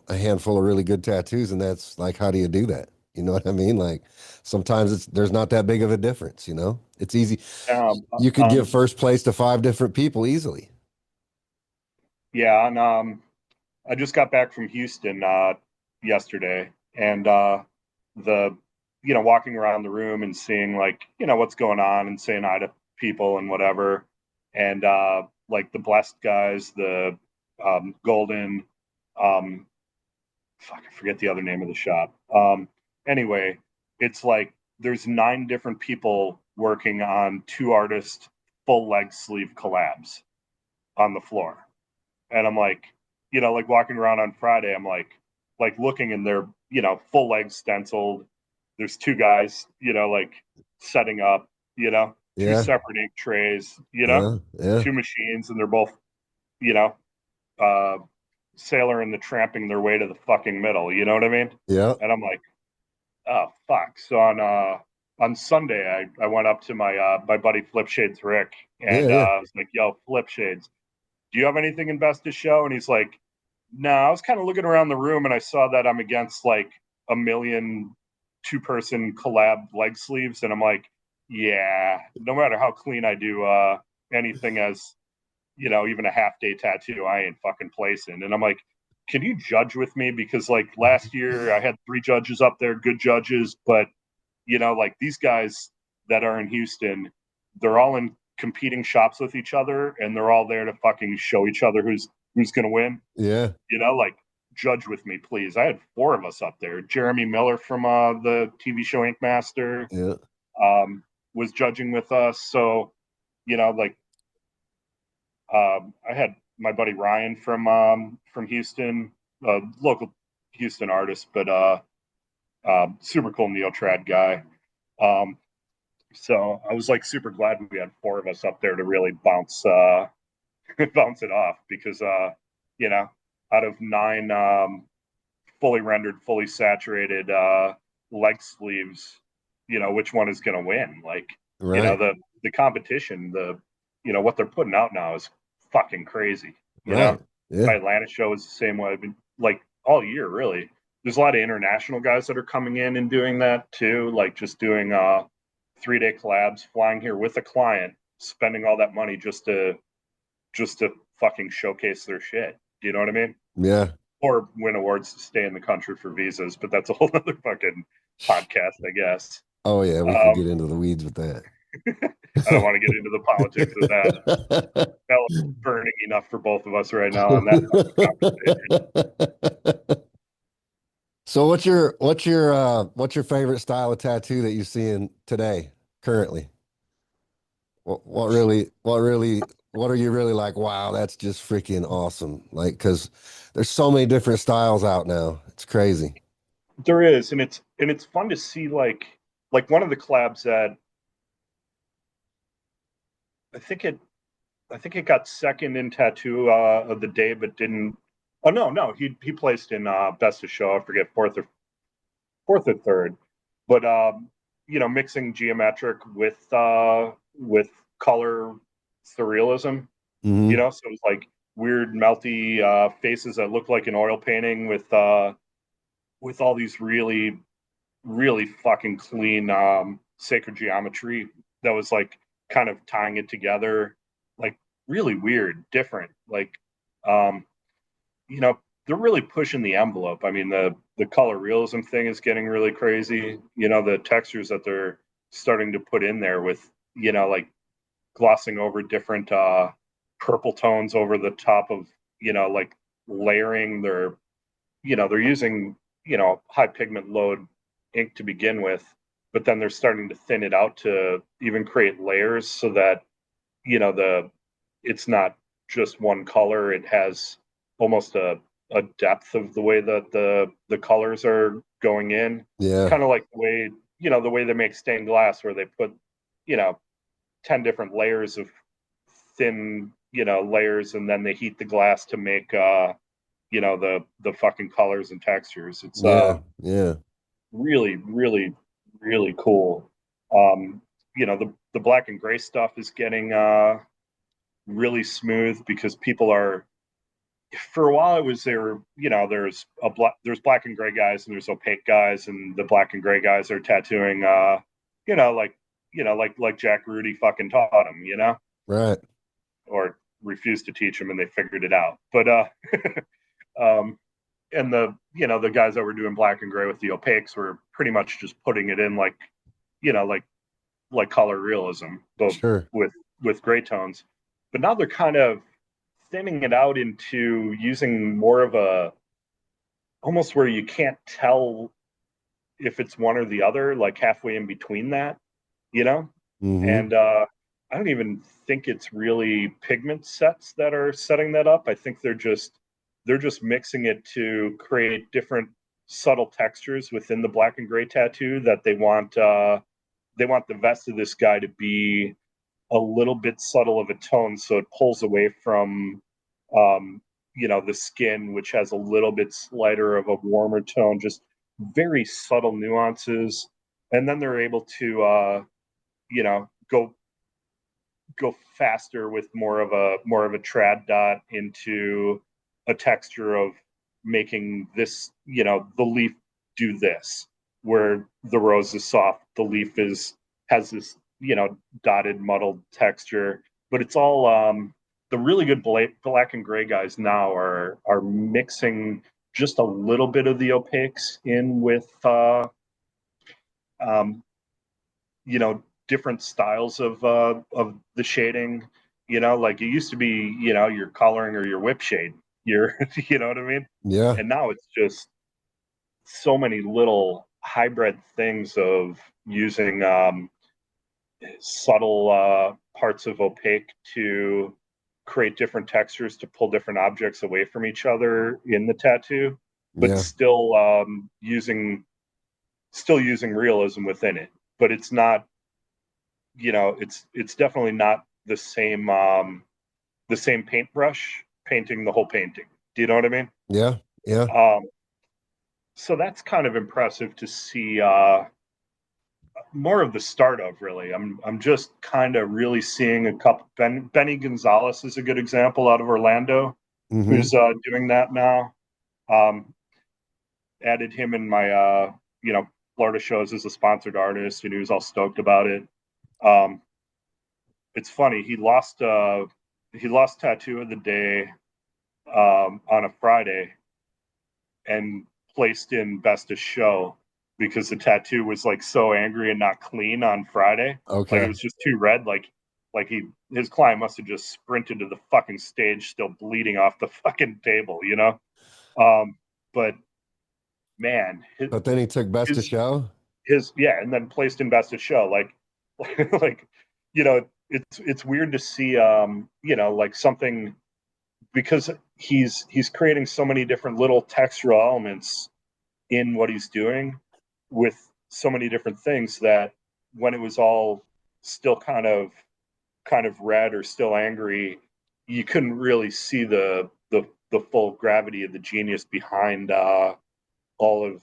a handful of really good tattoos, and that's like, how do you do that? You know what I mean? Like sometimes there's not that big of a difference, you know? It's easy. um, You could give first place to five different people easily. yeah, and I just got back from Houston yesterday, and the walking around the room and seeing like what's going on and saying hi to people and whatever, and like the blessed guys, the golden, um, fuck, I forget the other name of the shop. Anyway, it's like there's 9 different people working on 2 artists full leg sleeve collabs on the floor, and I'm like, like walking around on Friday, I'm like looking and they're, full leg stenciled. There's 2 guys, like setting up, two Yeah. separate ink trays, Yeah. Yeah. 2 machines, and they're both, you know, uh, sailor and the tramping their way to the fucking middle. You know what I mean? Yeah. And I'm like, oh fuck. So on Sunday, I went up to my buddy Flip Shades Rick, Yeah. and Yeah. I was like, yo, Flip Shades, do you have anything in best to show? And he's like, no, I was kind of looking around the room and I saw that I'm against like a million 2-person collab leg sleeves. And I'm like, yeah, no matter how clean I do anything as, even a half day tattoo, I ain't fucking placing. And I'm like, can you judge with me? Because like last year I had 3 judges up there, good judges, but like these guys that are in Houston, they're all in competing shops with each other, and they're all there to fucking show each other who's gonna win. Yeah. Like judge with me, please. I had 4 of us up there. Jeremy Miller from the TV show Ink Master Yeah. was judging with us. So like I had my buddy Ryan from Houston, local Houston artist, but super cool neotrad guy. Um, So I was like super glad we had 4 of us up there to really bounce bounce it off because you know out of 9 fully rendered, fully saturated leg sleeves, which one is going to win? Like Right. the competition, the what they're putting out now is fucking crazy. Right. My Yeah. Atlanta show is the same way. I've been like all year really. There's a lot of international guys that are coming in and doing that too, like just doing 3-day collabs, flying here with a client, spending all that money just to fucking showcase their shit. Do you know what I mean? Yeah. Or win awards to stay in the country for visas, but that's a whole other fucking podcast, I guess. Oh yeah, we can get Um, into the weeds with that. I don't want to get into the politics of that. Hell, it's burning enough for both of us right now on that conversation. So what's your favorite style of tattoo that you're seeing today, currently? What are you really like, wow, that's just freaking awesome. Like, because there's so many different styles out now. It's crazy. There is, and it's fun to see like one of the collabs that I think it I think it got second in tattoo of the day, but didn't. Oh no, no, he placed in best of show. I forget fourth or fourth or third. But mixing geometric with color surrealism, Hmm. so it was like weird melty faces that looked like an oil painting with all these really really fucking clean sacred geometry that was like kind of tying it together, like really weird, different. Like, um, you know, they're really pushing the envelope. I mean, the color realism thing is getting really crazy. The textures that they're starting to put in there with, like glossing over different purple tones over the top of, like layering their they're using, high pigment load ink to begin with, but then they're starting to thin it out to even create layers so that, the it's not just one color. It has almost a depth of the way that the colors are going in. Yeah. Kind of like the way they make stained glass where they put, you know, 10 different layers of thin, layers, and then they heat the glass to make the fucking colors and textures. It's Yeah. Yeah. really really really cool. um the black and gray stuff is getting really smooth because people are, for a while it was there, there's black and gray guys and there's opaque guys, and the black and gray guys are tattooing you know like like Jack Rudy fucking taught them, Right. or refused to teach them and they figured it out. But um and the guys that were doing black and gray with the opaques were pretty much just putting it in like, you know like color realism, but Sure. with gray tones. But now they're kind of thinning it out into using more of a, almost where you can't tell if it's one or the other, like halfway in between that, you know Hmm. and I don't even think it's really pigment sets that are setting that up. I think they're just mixing it to create different subtle textures within the black and gray tattoo that they want the vest of this guy to be a little bit subtle of a tone, so it pulls away from um, the skin, which has a little bit slighter of a warmer tone, just very subtle nuances. And then they're able to go faster with more of a trad dot into a texture of making this, the leaf do this, where the rose is soft, the leaf has this, dotted muddled texture. But it's all the really good black and gray guys now are mixing just a little bit of the opaques in with um, different styles of the shading. Like it used to be, your coloring or your whip shade. Your you know what I mean? Yeah. And now it's just so many little hybrid things of using subtle parts of opaque to create different textures to pull different objects away from each other in the tattoo, but Yeah. still using realism within it. But it's not, it's definitely not the same paintbrush painting the whole painting. Do you know what I mean? Yeah. Yeah. Um, so that's kind of impressive to see more of the start of. Really, I'm just kind of really seeing a couple. Benny Gonzalez is a good example out of Orlando, Hmm. who's doing that now. Um, Added him in my Florida shows as a sponsored artist, and he was all stoked about it. Um, it's funny, he lost tattoo of the day on a Friday and placed in best of show because the tattoo was like so angry and not clean on Friday. Like it Okay. was just too red. Like his client must have just sprinted to the fucking stage, still bleeding off the fucking table. But man, his, But then he took best to his show. yeah, and then placed in best of show. Like it's weird to see like something, because he's creating so many different little textural elements in what he's doing with so many different things that when it was all still kind of red or still angry, you couldn't really see the full gravity of the genius behind all of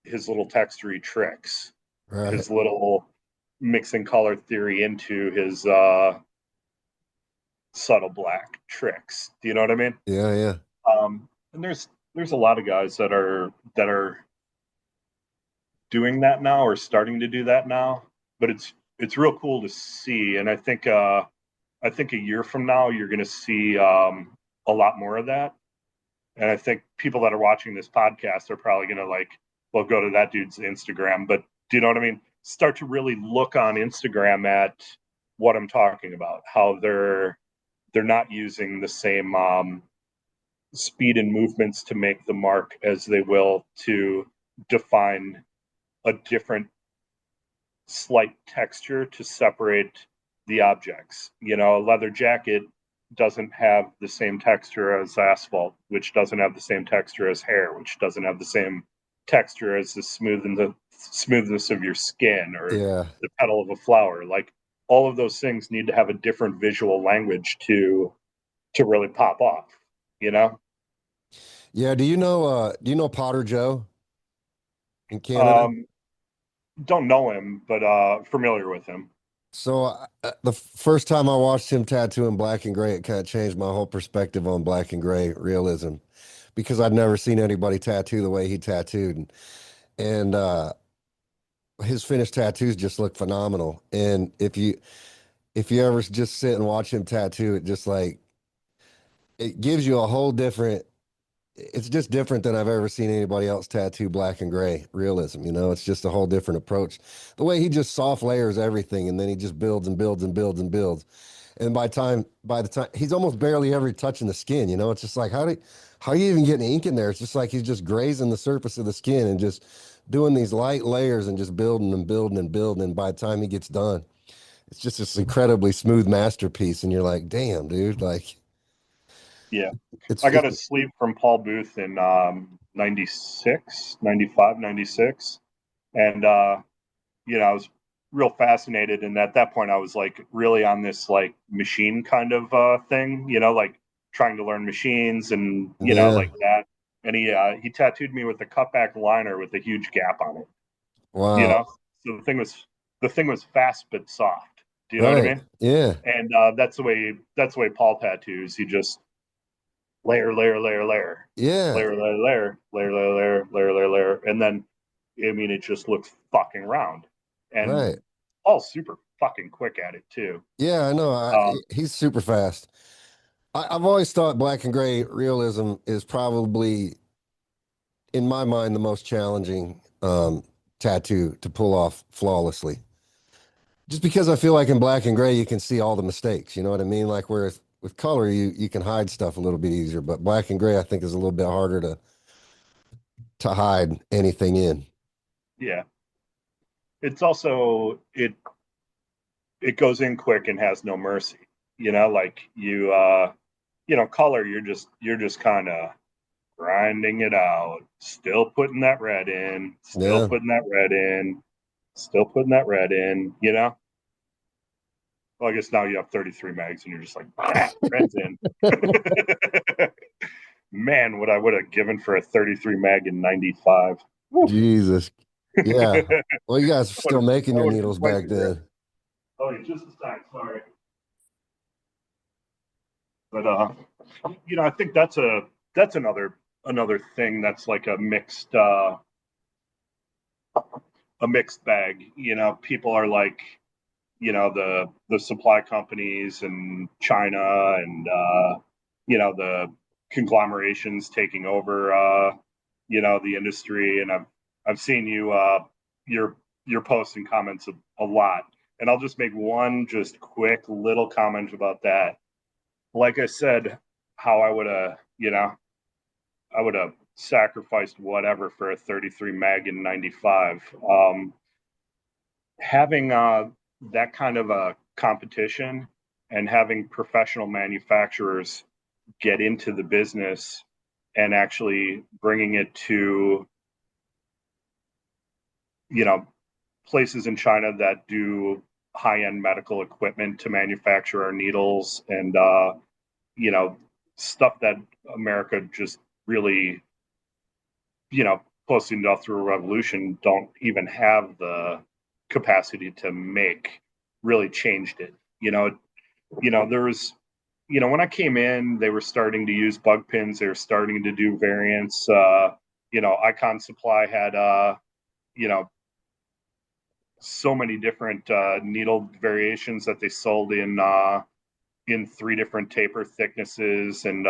his little textury tricks, Right. his little mixing color theory into his subtle black tricks. Do you know what I mean? Yeah, yeah. And there's a lot of guys that are doing that now or starting to do that now, but it's real cool to see. And I think a year from now you're going to see a lot more of that. And I think people that are watching this podcast are probably going to like, well, go to that dude's Instagram. But do you know what I mean? Start to really look on Instagram at what I'm talking about, how they're not using the same speed and movements to make the mark as they will to define a different slight texture to separate the objects. You know, a leather jacket doesn't have the same texture as asphalt, which doesn't have the same texture as hair, which doesn't have the same texture as the smoothness of your skin or Yeah. the petal of a flower. Like all of those things need to have a different visual language to really pop off, you know? Yeah, do you know Potter Joe in Canada? Um, don't know him, but familiar with him. So the first time I watched him tattoo in black and gray, it kind of changed my whole perspective on black and gray realism because I'd never seen anybody tattoo the way he tattooed. And his finished tattoos just look phenomenal. And if you ever just sit and watch him tattoo, it just like it gives you a whole different it's just different than I've ever seen anybody else tattoo black and gray realism. You know, it's just a whole different approach. The way he just soft layers everything and then he just builds and builds and builds and builds. And by the time he's almost barely ever touching the skin, you know, it's just like how are you even getting ink in there? It's just like he's just grazing the surface of the skin and just doing these light layers and just building and building and building. And by the time he gets done, it's just this incredibly smooth masterpiece. And you're like, damn, dude, like Yeah. it's I got it's a sleeve from Paul Booth in 96, 95, 96. And, I was real fascinated. And at that point, I was like really on this like machine kind of thing, like trying to learn machines and, yeah, like that. And he tattooed me with a cutback liner with a huge gap on it, you wow. know? So the thing was fast but soft. Do you know what I Right. mean? Yeah. And that's the way Paul tattoos. He just layer, layer, layer, layer, Yeah. layer, layer, layer, layer, layer, layer, layer, layer, layer, and then I mean it just looks fucking round, and Right. all super fucking quick at it too. Yeah, I know. Um, He's super fast. I've always thought black and gray realism is probably, in my mind, the most challenging tattoo to pull off flawlessly. Just because I feel like in black and gray you can see all the mistakes. You know what I mean? Like where with color you can hide stuff a little bit easier, but black and gray I think is a little bit harder to hide anything in. yeah, it's also it goes in quick and has no mercy. Like color, you're just kind of grinding it out, still putting that red in, still Yeah. putting that red in, still putting that red in. Well, I guess now you have 33 mags and you're just like, ah, red's in. Man, what I would have given for a 33 mag in 95. Woo. Jesus. Yeah. Well, you guys were That would still have making that your would have been needles quite back the grip. then. Oh, yeah, just a sec, sorry. But I think that's another thing that's like a mixed bag. People are like, the supply companies and China and the conglomerations taking over the industry, and I've seen your posts and comments a lot, and I'll just make one just quick little comment about that. Like I said, how I would have sacrificed whatever for a 33 mag in 95. Having that kind of a competition and having professional manufacturers get into the business and actually bringing it to you know places in China that do high-end medical equipment to manufacture our needles and you know stuff that America just really post-industrial revolution don't even have the capacity to make really changed it. There was, when I came in, they were starting to use bug pins. They were starting to do variants. Icon Supply had, you know, so many different needle variations that they sold in three different taper thicknesses and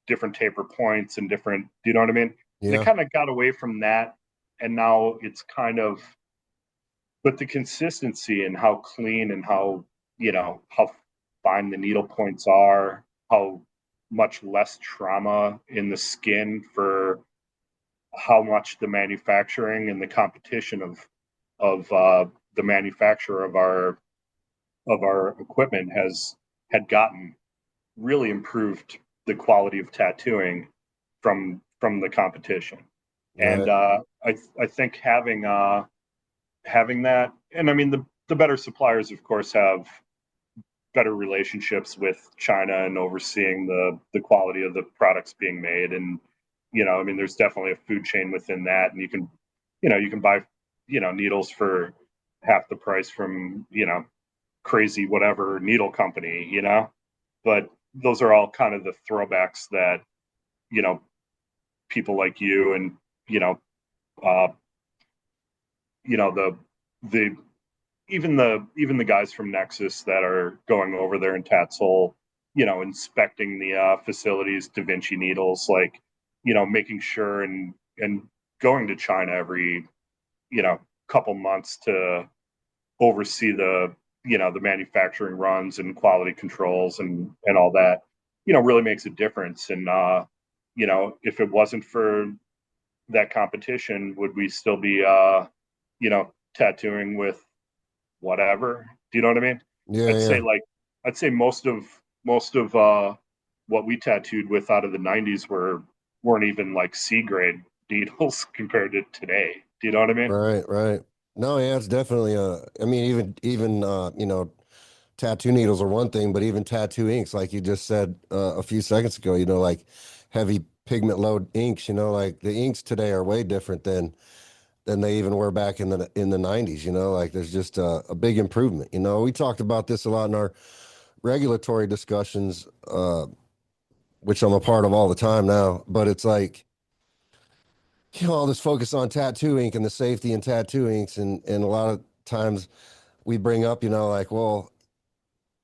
different taper points and different. Do you know what I mean? They Yeah. kind of got away from that, and now it's kind of. But the consistency and how clean and how fine the needle points are, how much less trauma in the skin for how much the manufacturing and the competition of the manufacturer of our equipment had gotten really improved the quality of tattooing from the competition. And Right. I think having that, and I mean the better suppliers, of course, have better relationships with China and overseeing the quality of the products being made. And I mean, there's definitely a food chain within that, and you can buy needles for half the price from crazy whatever needle company, but those are all kind of the throwbacks that you know people like you and you know uh the even the guys from Nexus that are going over there in Tatzel, inspecting the facilities, Da Vinci needles, like making sure and going to China every couple months to oversee the manufacturing runs and quality controls and all that, really makes a difference. And if it wasn't for that competition, would we still be tattooing with whatever? Do you know what I mean? Yeah. I'd say Yeah. like I'd say most of what we tattooed with out of the '90s weren't even like C grade needles compared to today. Do you know what I mean? Right. Right. No, yeah, it's definitely I mean, even tattoo needles are one thing, but even tattoo inks, like you just said a few seconds ago, like heavy pigment load inks, like the inks today are way different than they even were back in the 90s, like there's just a big improvement. We talked about this a lot in our regulatory discussions, which I'm a part of all the time now, but it's like, all this focus on tattoo ink and the safety in tattoo inks, and a lot of times we bring up, like, well,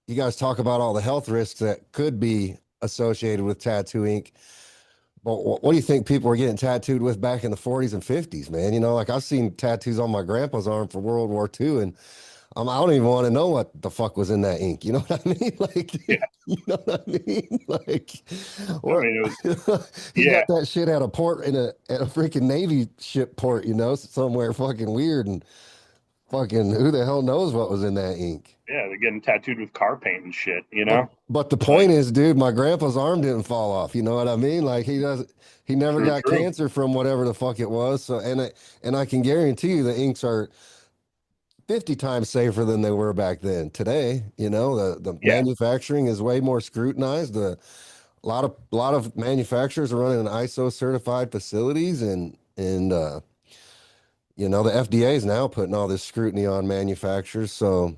you guys talk about all the health risks that could be associated with tattoo ink. But what do you think people were getting tattooed with back in the 40s and 50s, man? Like I've seen tattoos on my grandpa's arm for World War II, and I don't even want to know what the fuck was in that ink. You know what I mean? Like, Yeah. you know what I mean? Like, I or mean, it was he yeah, got that shit at a port at a freaking Navy ship port, somewhere fucking weird, and fucking who the hell knows what was in that ink. yeah. They're getting tattooed with car paint and shit. But the Like point is, dude, my grandpa's arm didn't fall off. You know what I mean? Like he never true, got true. cancer from whatever the fuck it was. So and I can guarantee you the inks are 50 times safer than they were back then. Today, the Yeah, manufacturing is way more scrutinized. A lot of manufacturers are running in ISO certified facilities, and the FDA is now putting all this scrutiny on manufacturers. So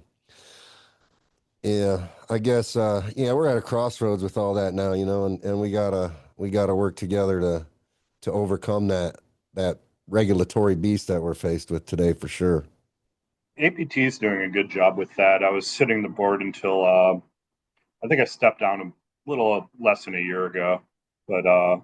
yeah, I guess yeah, we're at a crossroads with all that now, and we gotta work together to overcome that regulatory beast that we're faced with today for sure. APT is doing a good job with that. I was sitting the board until I think I stepped down a little less than a year ago, but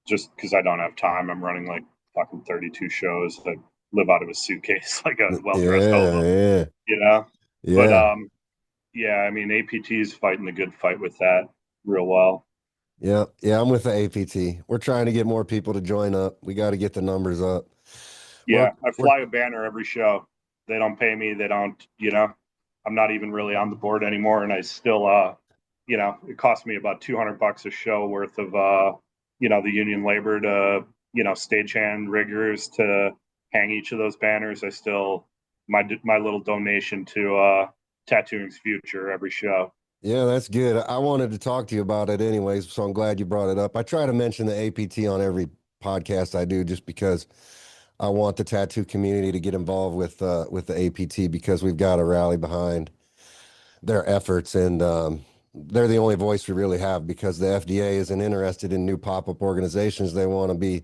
just because I don't have time, I'm running like fucking 32 shows. I live out of a suitcase like a well dressed Yeah, hobo, yeah, you know. But yeah, yeah, I mean APT is fighting the good fight with that real well. yeah, yeah. I'm with the APT. We're trying to get more people to join up. We got to get the numbers up. We're Yeah, I we're fly a banner every show. They don't pay me. They don't, I'm not even really on the board anymore. And I still, it cost me about $200 a show worth of, the union labor to, stagehand riggers to hang each of those banners. I still, my little donation to, tattooing's future every show. Yeah, that's good. I wanted to talk to you about it anyways, so I'm glad you brought it up. I try to mention the APT on every podcast I do, just because I want the tattoo community to get involved with the APT, because we've got to rally behind their efforts, and they're the only voice we really have, because the FDA isn't interested in new pop-up organizations. They want to be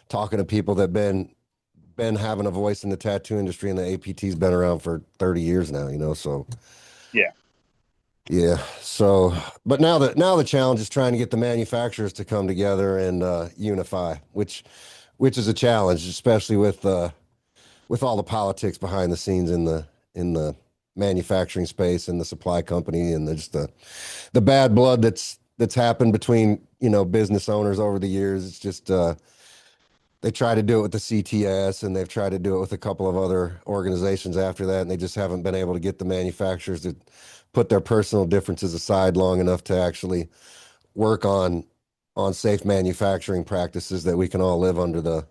talking to people that been having a voice in the tattoo industry, and the APT's been around for 30 years now, so Yeah. yeah. So, but now the challenge is trying to get the manufacturers to come together and unify, which is a challenge, especially with all the politics behind the scenes in the manufacturing space and the supply company, and the bad blood that's happened between business owners over the years. It's just they try to do it with the CTS, and they've tried to do it with a couple of other organizations after that, and they just haven't been able to get the manufacturers to put their personal differences aside long enough to actually work on safe manufacturing practices that we can all live under the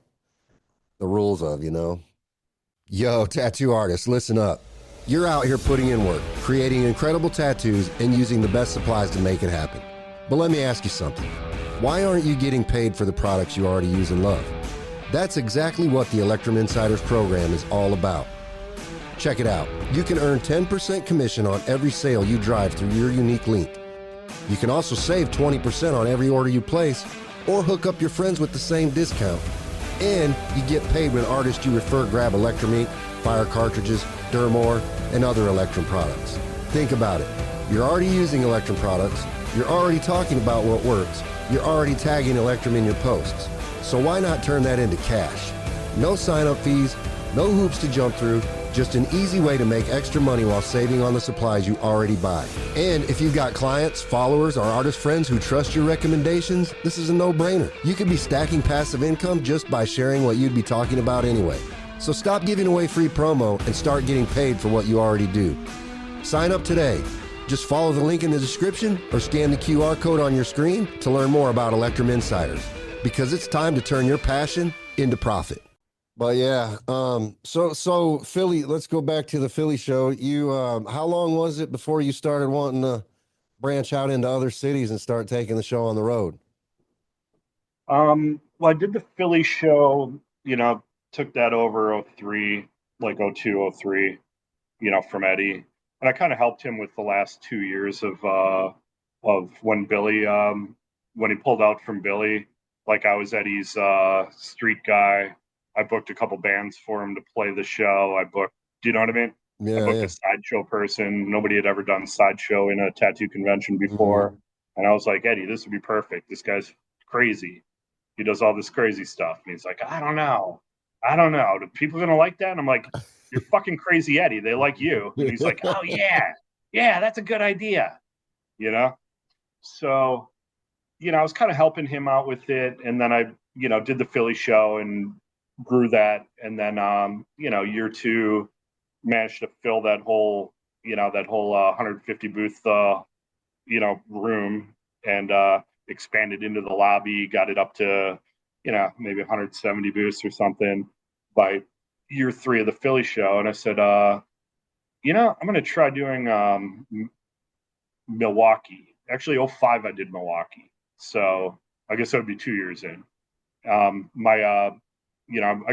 rules of. Yo, tattoo artists, listen up. You're out here putting in work, creating incredible tattoos, and using the best supplies to make it happen. But let me ask you something. Why aren't you getting paid for the products you already use and love? That's exactly what the Electrum Insiders program is all about. Check it out. You can earn 10% commission on every sale you drive through your unique link. You can also save 20% on every order you place, or hook up your friends with the same discount. And you get paid when artists you refer grab Electrum ink, fire cartridges, Dermore, and other Electrum products. Think about it. You're already using Electrum products. You're already talking about what works. You're already tagging Electrum in your posts. So why not turn that into cash? No sign-up fees, no hoops to jump through, just an easy way to make extra money while saving on the supplies you already buy. And if you've got clients, followers, or artist friends who trust your recommendations, this is a no-brainer. You could be stacking passive income just by sharing what you'd be talking about anyway. So stop giving away free promo and start getting paid for what you already do. Sign up today. Just follow the link in the description or scan the QR code on your screen to learn more about Electrum Insiders, because it's time to turn your passion into profit. But yeah, so Philly, let's go back to the Philly show. You, how long was it before you started wanting to branch out into other cities and start taking the show on the road? Well, I did the Philly show, took that over 03, like 02, 03, from Eddie. And I kind of helped him with the last 2 years of when Billy, when he pulled out from Billy. Like, I was Eddie's street guy. I booked a couple bands for him to play the show. Do you know what I mean? I Yeah, booked yeah. a sideshow person. Nobody had ever done sideshow in a tattoo convention Mm-hmm. before. And I was like, Eddie, this would be perfect. This guy's crazy. He does all this crazy stuff. And he's like, I don't know. Do people going to like that? And I'm like, you're fucking crazy, Eddie. They like you. And he's like, oh, yeah. Yeah, that's a good idea. You know? So, I was kind of helping him out with it. And then I, did the Philly show and grew that. And then, year two, managed to fill that whole 150 booth, room, and expanded into the lobby, got it up to, maybe 170 booths or something by year three of the Philly show. And I said, I'm going to try doing Milwaukee. Actually, '05 I did Milwaukee. So I guess that would be 2 years in. I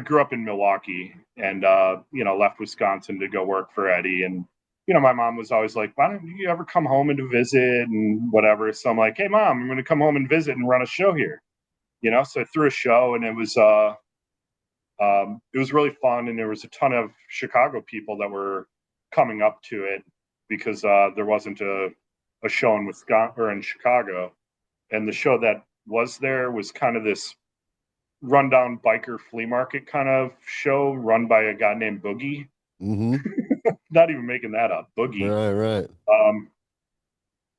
grew up in Milwaukee and, left Wisconsin to go work for Eddie. And, my mom was always like, why don't you ever come home and to visit and whatever? So I'm like, hey, Mom, I'm going to come home and visit and run a show here. So I threw a show, and it was really fun. And there was a ton of Chicago people that were coming up to it because there wasn't a show in Wisconsin or in Chicago. And the show that was there was kind of this rundown biker flea market kind of show run by a guy named Boogie. Mm-hmm. Not even making that up, Boogie. Right, right.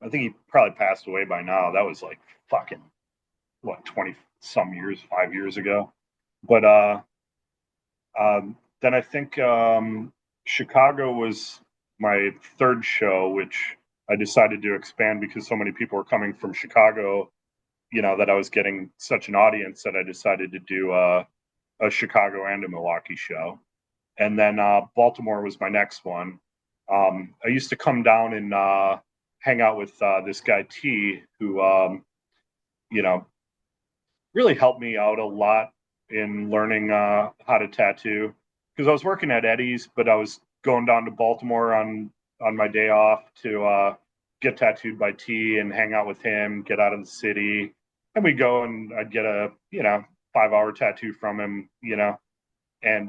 I think he probably passed away by now. That was like fucking 20 some years, 5 years ago. But then I think Chicago was my third show, which I decided to expand because so many people were coming from Chicago, that I was getting such an audience that I decided to do a Chicago and a Milwaukee show. And then Baltimore was my next one. I used to come down and hang out with this guy T, who really helped me out a lot in learning how to tattoo because I was working at Eddie's, but I was going down to Baltimore on my day off to get tattooed by T and hang out with him, get out of the city, and we go and I'd get a 5 hour tattoo from him, and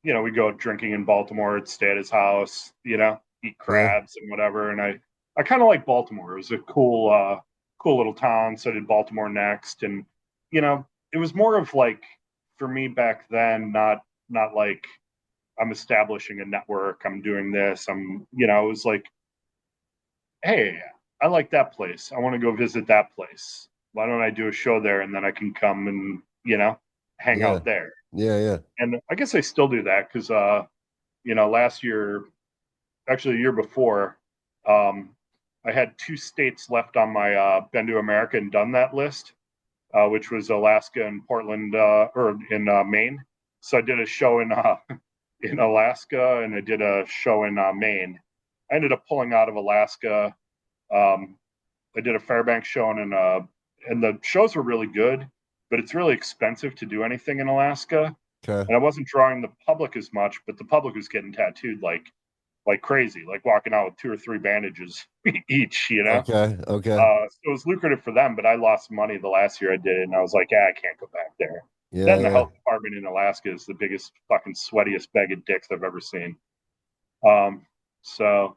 we go drinking in Baltimore, I'd stay at his house, eat Yeah. crabs and whatever, and I kind of like Baltimore. It was a cool little town. So I did Baltimore next, and it was more of like for me back then, not like I'm establishing a network, I'm doing this, it was like, hey, I like that place, I want to go visit that place. Why don't I do a show there, and then I can come and hang Yeah. out there. Yeah. Yeah. And I guess I still do that because last year, actually the year before, um, I had 2 states left on my Been to America and Done That list, which was Alaska and Portland, or in Maine. So I did a show in in Alaska, and I did a show in Maine. I ended up pulling out of Alaska. Um, I did a Fairbanks show, and the shows were really good, but it's really expensive to do anything in Alaska. Okay. And I wasn't drawing the public as much, but the public was getting tattooed like crazy, like walking out with 2 or 3 bandages each. Okay. Okay. So it was lucrative for them, but I lost money the last year I did it, and I was like, yeah, I can't go back there. That Yeah. and the Yeah. health department in Alaska is the biggest fucking sweatiest bag of dicks I've ever seen. Um, so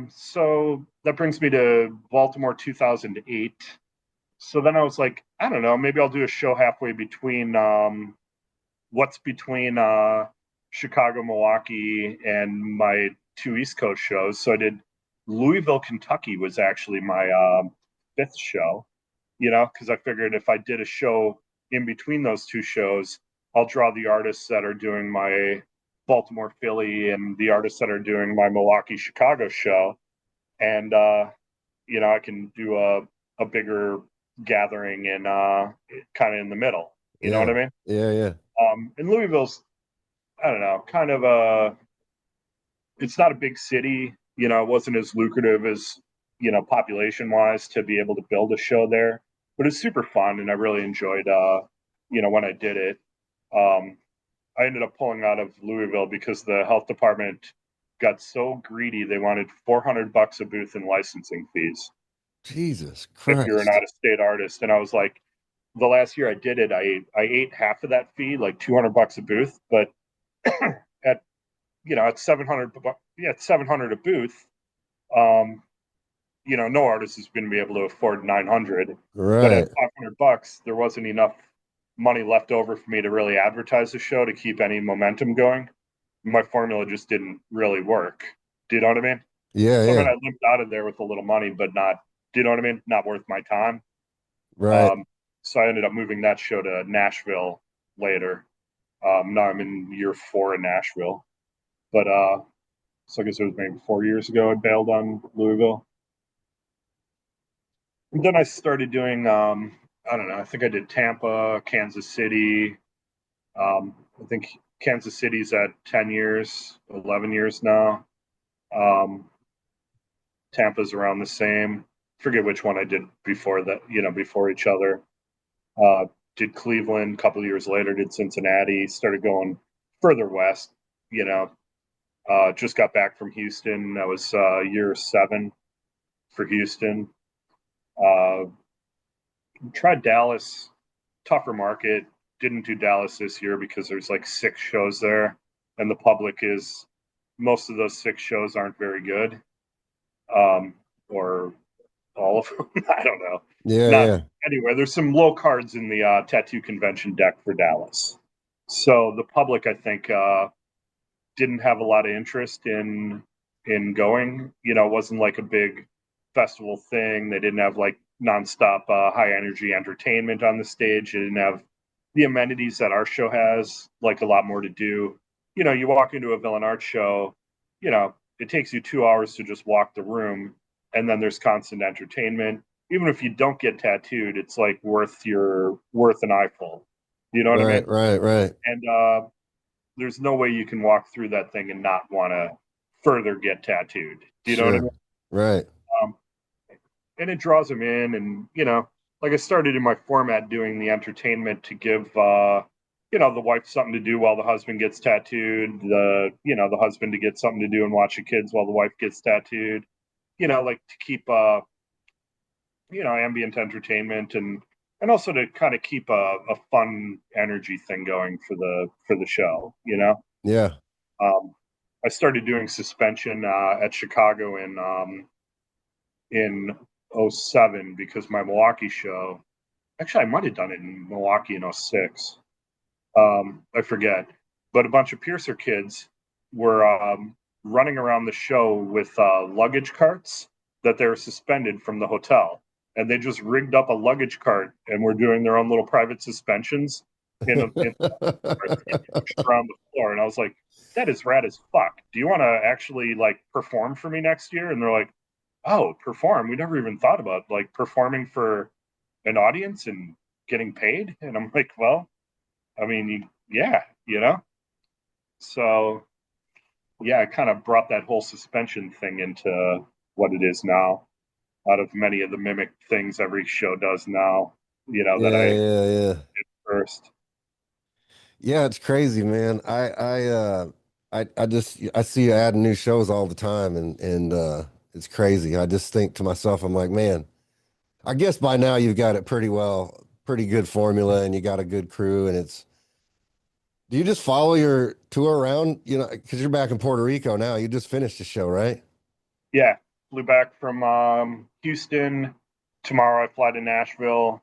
so that brings me to Baltimore 2008. So then I was like, I don't know, maybe I'll do a show halfway between what's between Chicago, Milwaukee, and my 2 East Coast shows. So I did Louisville, Kentucky was actually my 5th show, because I figured if I did a show in between those 2 shows, I'll draw the artists that are doing my Baltimore, Philly, and the artists that are doing my Milwaukee, Chicago show. And, I can do a bigger gathering and kind of in the middle. You know what Yeah. I mean? Yeah. Yeah. And Louisville's, I don't know, kind of it's not a big city. It wasn't as lucrative as, population wise to be able to build a show there, but it's super fun. And I really enjoyed, when I did it. Um, I ended up pulling out of Louisville because the health department got so greedy. They wanted $400 a booth in licensing fees Jesus if you're an Christ. out of state artist. And I was like, the last year I did it, I ate half of that fee, like $200 a booth, but at at 700, yeah, at 700 a booth, um, no artist is going to be able to afford 900. But at Right. $500, there wasn't enough money left over for me to really advertise the show to keep any momentum going. My formula just didn't really work. Do you know what I mean? Yeah. So I mean, Yeah. I limped out of there with a little money, but not. Do you know what I mean? Not worth my time. Right. Um, so I ended up moving that show to Nashville later. Now I'm in year 4 in Nashville, but so I guess it was maybe 4 years ago I bailed on Louisville. And then I started doing, I don't know, I think I did Tampa, Kansas City. I think Kansas City's at 10 years, 11 years now. Um, Tampa's around the same. Forget which one I did before that, before each other. Uh, did Cleveland a couple of years later, did Cincinnati, started going further west, you know. Just got back from Houston. That was year 7 for Houston. Uh, tried Dallas, tougher market. Didn't do Dallas this year because there's like 6 shows there, and the public is most of those 6 shows aren't very good, or all of them. I don't know. Yeah. Not Yeah. anyway. There's some low cards in the tattoo convention deck for Dallas, so the public I think didn't have a lot of interest in going. It wasn't like a big festival thing. They didn't have like nonstop high energy entertainment on the stage. They didn't have the amenities that our show has, like a lot more to do. You walk into a villain art show, it takes you 2 hours to just walk the room, and then there's constant entertainment. Even if you don't get tattooed, it's like worth an eyeful. You know what I Right. mean? Right. Right. And there's no way you can walk through that thing and not want to further get tattooed. Do you know what I mean? Sure. Right. Um, and it draws them in, and like I started in my format doing the entertainment to give the wife something to do while the husband gets tattooed, the husband to get something to do and watch the kids while the wife gets tattooed, like to keep ambient entertainment and also to kind of keep a fun energy thing going for the show. Yeah. Um, I started doing suspension at Chicago in '07 because my Milwaukee show. Actually, I might have done it in Milwaukee in '06. I forget, but a bunch of Piercer kids were running around the show with luggage carts that they were suspended from the hotel, and they just rigged up a luggage cart and were doing their own little private suspensions in pushed around the floor. And I was like, "That is rad as fuck. Do you want to actually like perform for me next year?" And they're like, "Oh, perform? We never even thought about like performing for an audience and getting paid." And I'm like, "Well." I mean, yeah. So, yeah, I kind of brought that whole suspension thing into what it is now, out of many of the mimic things every show does now, that Yeah, I yeah, yeah. did first. Yeah, it's crazy, man. I just I see you adding new shows all the time and it's crazy. I just think to myself, I'm like, man, I guess by now you've got it pretty good formula and you got a good crew and it's do you just follow your tour around, because you're back in Puerto Rico now. You just finished the show, right? Yeah, flew back from Houston. Tomorrow I fly to Nashville.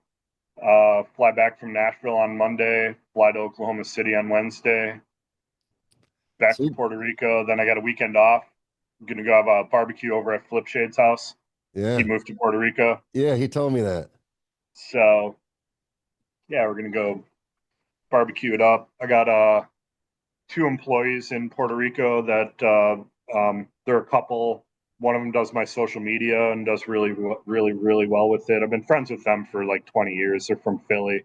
Fly back from Nashville on Monday. Fly to Oklahoma City on Wednesday. Back to Sweet. Puerto Rico. Then I got a weekend off. I'm gonna go have a barbecue over at Flip Shade's house. He Yeah. moved to Puerto Rico, Yeah, he told me that. so yeah, we're gonna go barbecue it up. I got two employees in Puerto Rico that they're a couple. One of them does my social media and does really, really, really well with it. I've been friends with them for like 20 years. They're from Philly,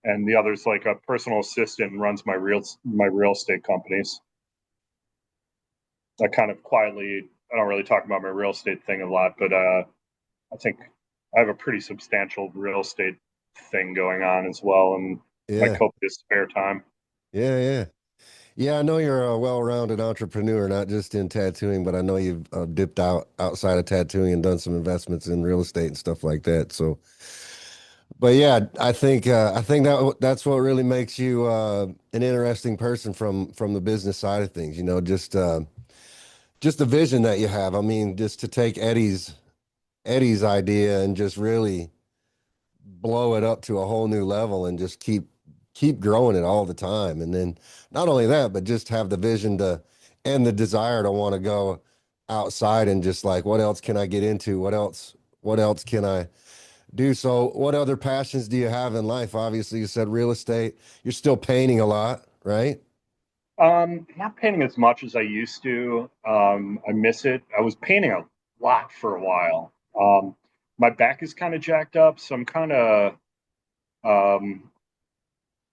and the other's like a personal assistant and runs my real estate companies. I kind of quietly, I don't really talk about my real estate thing a lot, but I think I have a pretty substantial real estate thing going on as well, and my Yeah. copious spare time. Yeah, yeah. Yeah, I know you're a well-rounded entrepreneur, not just in tattooing, but I know you've dipped out outside of tattooing and done some investments in real estate and stuff like that. So, but yeah, I think that's what really makes you an interesting person from the business side of things. Just the vision that you have. I mean, just to take Eddie's idea and just really blow it up to a whole new level and just keep growing it all the time. And then not only that, but just have the vision to and the desire to want to go outside and just like what else can I get into? What else can I do? So what other passions do you have in life? Obviously you said real estate. You're still painting a lot, right? Not painting as much as I used to. I miss it. I was painting a lot for a while. My back is kind of jacked up, so I'm kind of um,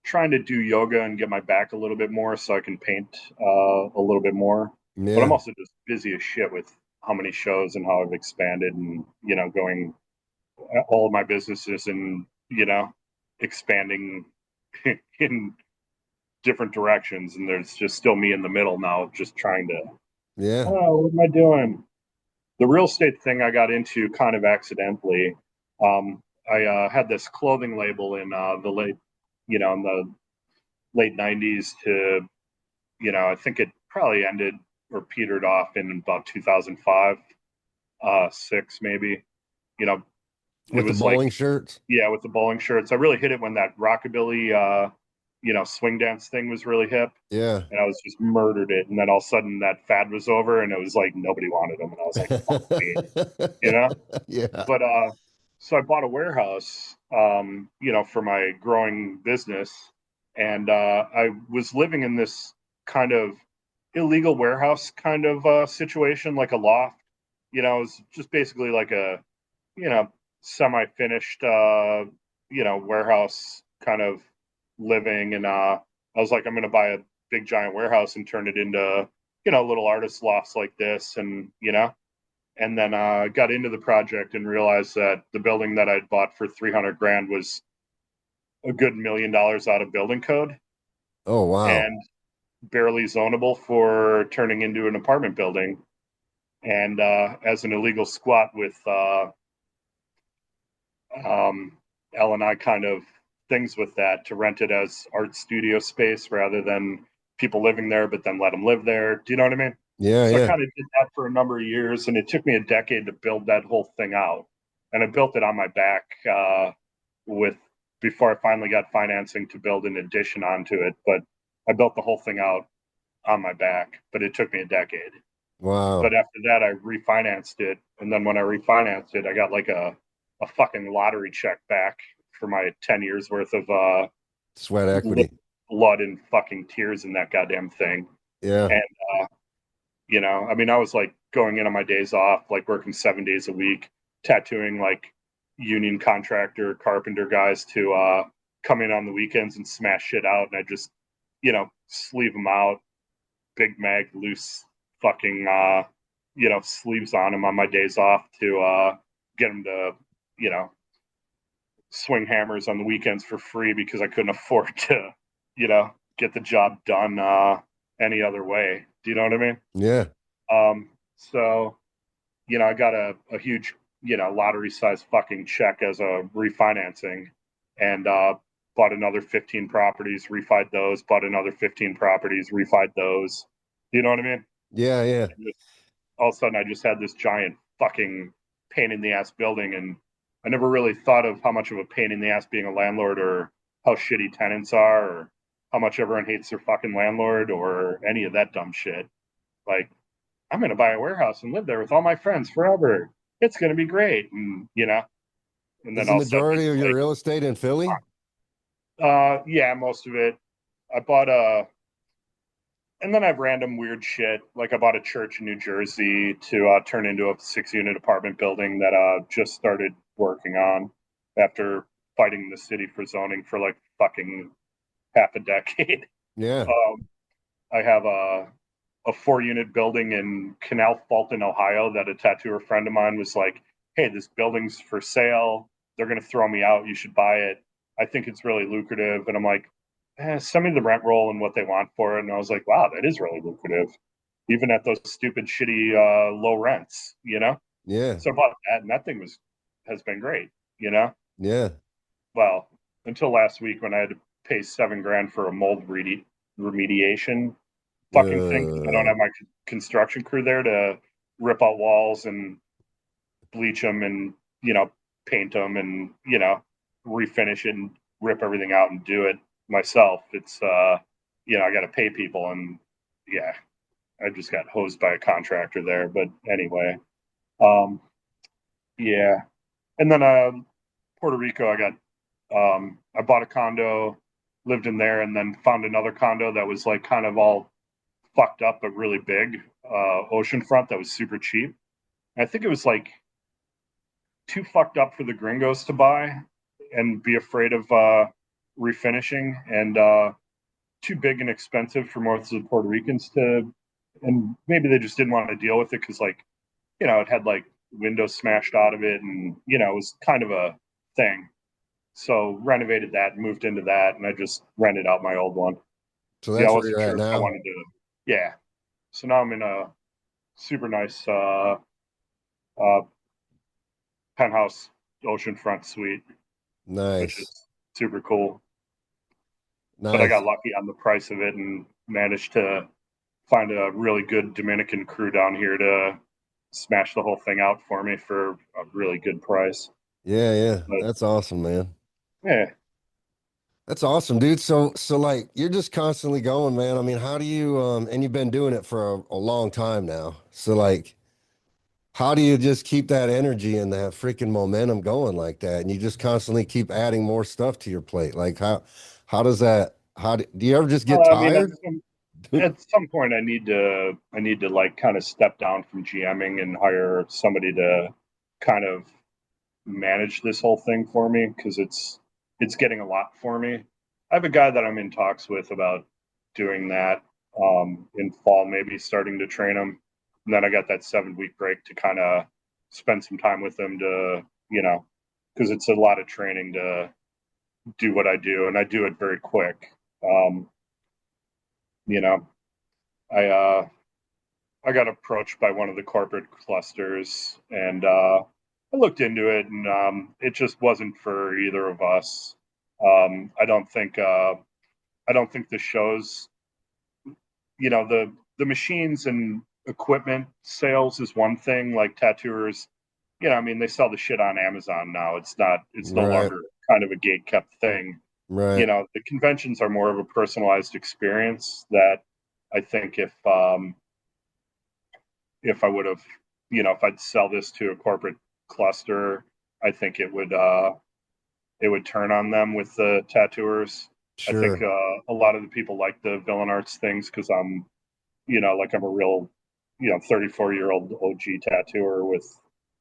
trying to do yoga and get my back a little bit more so I can paint a little bit more. But I'm Yeah. also just busy as shit with how many shows and how I've expanded and going all of my businesses and expanding in different directions. And there's just still me in the middle now, just trying to Yeah. oh, what am I doing? The real estate thing I got into kind of accidentally. I had this clothing label in in the late '90s to, I think it probably ended or petered off in about 2005, six maybe. You know, it With the was like, bowling shirts. yeah, with the bowling shirts. I really hit it when that rockabilly, swing dance thing was really hip. Yeah. And I was just murdered it. And then all of a sudden that fad was over and it was like nobody wanted them. And I was like, fuck me, you know? Yeah. But so I bought a warehouse, for my growing business. And I was living in this kind of illegal warehouse kind of situation, like a loft. It was just basically like a, you know, semi finished, warehouse kind of living. And I was like, I'm going to buy a big giant warehouse and turn it into, little artist lofts like this. And and then got into the project and realized that the building that I'd bought for 300 grand was a good $1 million out of building code Oh, wow. and barely zonable for turning into an apartment building. And as an illegal squat with um, L and I kind of things with that to rent it as art studio space rather than people living there, but then let them live there. Do you know what I mean? Yeah, So I yeah. kind of did that for a number of years, and it took me a decade to build that whole thing out. And I built it on my back with before I finally got financing to build an addition onto it. But I built the whole thing out on my back, but it took me a decade. Wow. But after that, I refinanced it, and then when I refinanced it, I got like a fucking lottery check back for my 10 years worth of Sweat equity. blood and fucking tears in that goddamn thing. Yeah. And I mean, I was like going in on my days off, like working 7 days a week, tattooing like union contractor, carpenter guys to come in on the weekends and smash shit out. And I just, sleeve them out, big mag, loose fucking, sleeves on them on my days off to get them to, you know, swing hammers on the weekends for free because I couldn't afford to, get the job done any other way. Do you know what I mean? Yeah. So, I got a huge, lottery size fucking check as a refinancing and bought another 15 properties, refied those, bought another 15 properties, refied those. Do you know what I mean? Yeah, yeah. And just, all of a sudden, I just had this giant fucking pain in the ass building. And I never really thought of how much of a pain in the ass being a landlord or how shitty tenants are or how much everyone hates their fucking landlord or any of that dumb shit. Like, I'm going to buy a warehouse and live there with all my friends forever. It's going to be great. And Is then the all of a sudden majority it's of your real estate in Philly? yeah, most of it. I bought and then I have random weird shit. Like I bought a church in New Jersey to turn into a 6 unit apartment building that just started working on after fighting the city for zoning for like fucking half a decade. Yeah. Um, I have a 4 unit building in Canal Fulton, Ohio, that a tattooer friend of mine was like, "Hey, this building's for sale. They're going to throw me out. You should buy it. I think it's really lucrative." And I'm like, "Send me the rent roll and what they want for it." And I was like, "Wow, that is really lucrative, even at those stupid, shitty, low rents." Yeah. So I bought that, and that thing has been great. You know, Yeah. well, until last week when I had to pay 7 grand for a remediation fucking thing because I don't Uh, have my construction crew there to rip out walls and bleach them and paint them and refinish it and rip everything out and do it myself. It's I got to pay people and yeah, I just got hosed by a contractor there. But anyway, um, yeah, and then Puerto Rico, I bought a condo, lived in there, and then found another condo that was like kind of all fucked up but really big oceanfront that was super cheap. And I think it was like too fucked up for the gringos to buy and be afraid of refinishing, and too big and expensive for most of the Puerto Ricans to, and maybe they just didn't want to deal with it because like it had like windows smashed out of it, and it was kind of a thing. So renovated that and moved into that, and I just rented out my old one. so Yeah, I that's where wasn't you're at sure if I now. wanted to. Yeah, so now I'm in a super nice uh, penthouse oceanfront suite, which Nice. is super cool. But I got Nice. lucky on the price of it and managed to find a really good Dominican crew down here to smash the whole thing out for me for a really good price. Yeah, yeah. But That's awesome, man. yeah, That's awesome, dude. So like you're just constantly going, man. I mean, how do you and you've been doing it for a long time now. So like how do you just keep that energy and that freaking momentum going like that? And you just constantly keep adding more stuff to your plate. Like how does that do you ever just get I mean, tired? at some point, I need to like kind of step down from GMing and hire somebody to kind of manage this whole thing for me because it's getting a lot for me. I have a guy that I'm in talks with about doing that in fall, maybe starting to train him. And then I got that 7 week break to kind of spend some time with him to, because it's a lot of training to do what I do, and I do it very quick. Um, you know, I got approached by one of the corporate clusters, and I looked into it, and it just wasn't for either of us. I don't think the shows, the machines and equipment sales is one thing. Like tattooers, I mean, they sell the shit on Amazon now. It's no Right. longer kind of a gate kept thing. Right. The conventions are more of a personalized experience that I think if I would have, if I'd sell this to a corporate cluster, I think it would turn on them with the tattooers. I think Sure. a lot of the people like the villain arts things because like I'm a real, 34-year-old OG tattooer with,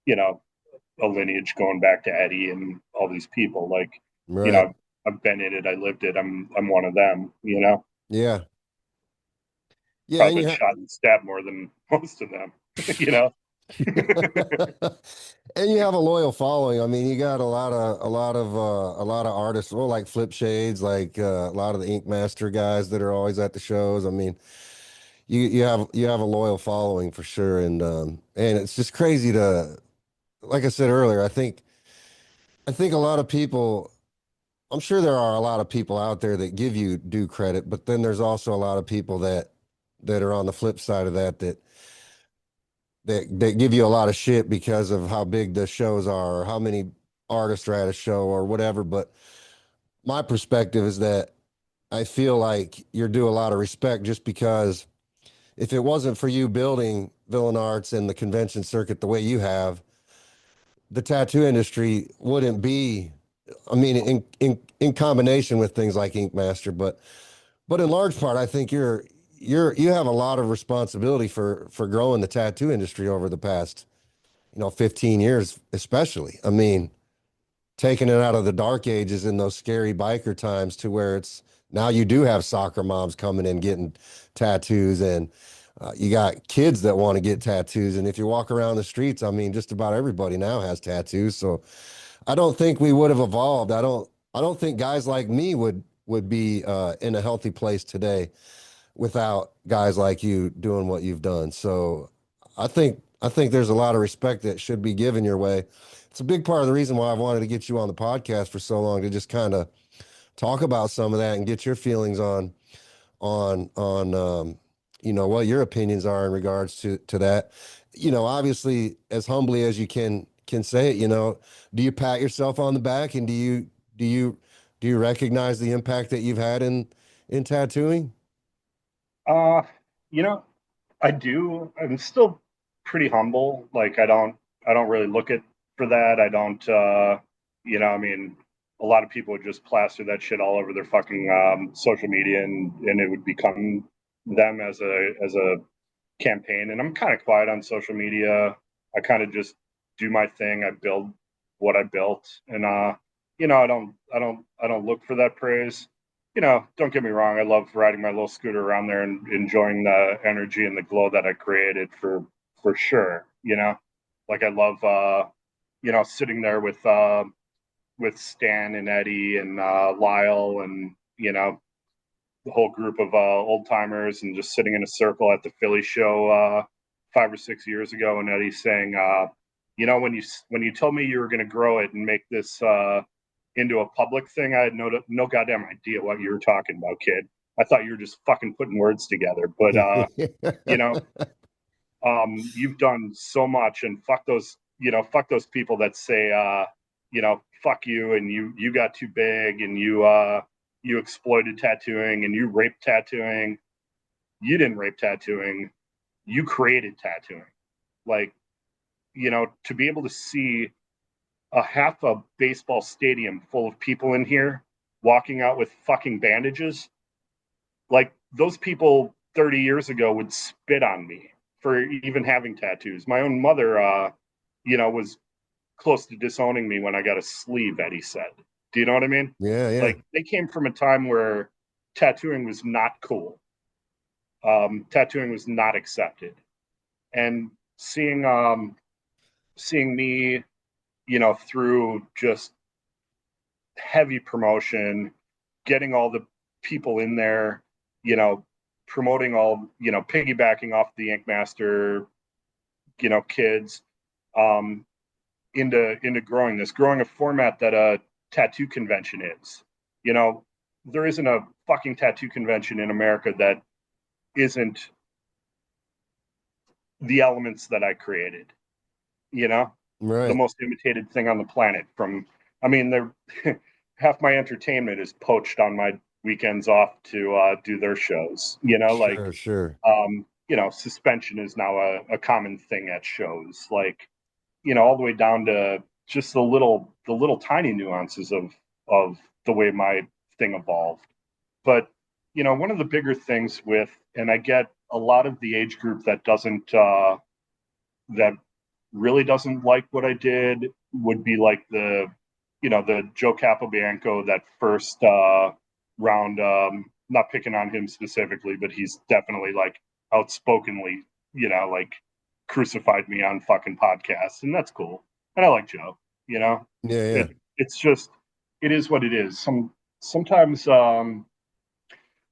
you know, a lineage going back to Eddie and all these people. Like, you Right. know, I've been in it, I lived it. I'm one of them. Yeah. Yeah. Probably And been shot and stabbed more than most of them, you know. and you have a loyal following. I mean, you got a lot of artists, well, like Flip Shades, like a lot of the Ink Master guys that are always at the shows. I mean, you have a loyal following for sure, and it's just crazy to, like I said earlier, I think a lot of people. I'm sure there are a lot of people out there that give you due credit, but then there's also a lot of people that are on the flip side of that give you a lot of shit because of how big the shows are or how many artists are at a show or whatever. But my perspective is that I feel like you're due a lot of respect just because if it wasn't for you building Villain Arts and the convention circuit the way you have, the tattoo industry wouldn't be, I mean, in combination with things like Ink Master, but in large part, I think you have a lot of responsibility for growing the tattoo industry over the past 15 years, especially. I mean, taking it out of the dark ages in those scary biker times to where it's now you do have soccer moms coming in getting tattoos and you got kids that want to get tattoos. And if you walk around the streets, I mean, just about everybody now has tattoos. So I don't think we would have evolved. I don't think guys like me would be in a healthy place today without guys like you doing what you've done. So I think there's a lot of respect that should be given your way. It's a big part of the reason why I've wanted to get you on the podcast for so long to just kind of talk about some of that and get your feelings on what your opinions are in regards to that. Obviously as humbly as you can say it, do you pat yourself on the back and do you recognize the impact that you've had in tattooing? uh, you know, I do. I'm still pretty humble. Like I don't really look at for that. I don't I mean a lot of people would just plaster that shit all over their fucking social media and it would become them as a campaign. And I'm kind of quiet on social media. I kind of just do my thing. I build what I built and I don't look for that praise. Don't get me wrong. I love riding my little scooter around there and enjoying the energy and the glow that I created for sure. Like I love sitting there with Stan and Eddie and Lyle and the whole group of old timers and just sitting in a circle at the Philly show 5 or 6 years ago, and Eddie saying, when you told me you were going to grow it and make this into a public thing, I had no goddamn idea what you were talking about, kid. I thought you were just fucking putting words together, but you know, you've done so much, and fuck those people that say, fuck you, and you got too big, and you exploited tattooing, and you raped tattooing. You didn't rape tattooing. You created tattooing. Like, to be able to see a half a baseball stadium full of people in here walking out with fucking bandages, like those people 30 years ago would spit on me for even having tattoos. My own mother, was close to disowning me when I got a sleeve, Eddie said. Do you know what I mean? Yeah, yeah. Like they came from a time where tattooing was not cool. Tattooing was not accepted. and seeing me, through just heavy promotion, getting all the people in there, you know, promoting all, piggybacking off the Ink Master, kids, um, into growing a format that a tattoo convention is. You know, there isn't a fucking tattoo convention in America that isn't the elements that I created. You know, the Right. most imitated thing on the planet. I mean, they're half my entertainment is poached on my weekends off to do their shows. Sure, sure. Suspension is now a common thing at shows. Like, all the way down to just the little tiny nuances of the way my thing evolved. But one of the bigger things and I get a lot of the age group that really doesn't like what I did would be like the Joe Capobianco, that first round. Not picking on him specifically, but he's definitely like outspokenly, like crucified me on fucking podcasts, and that's cool. And I like Joe. You know, Yeah, yeah. it's just it is what it is. Sometimes a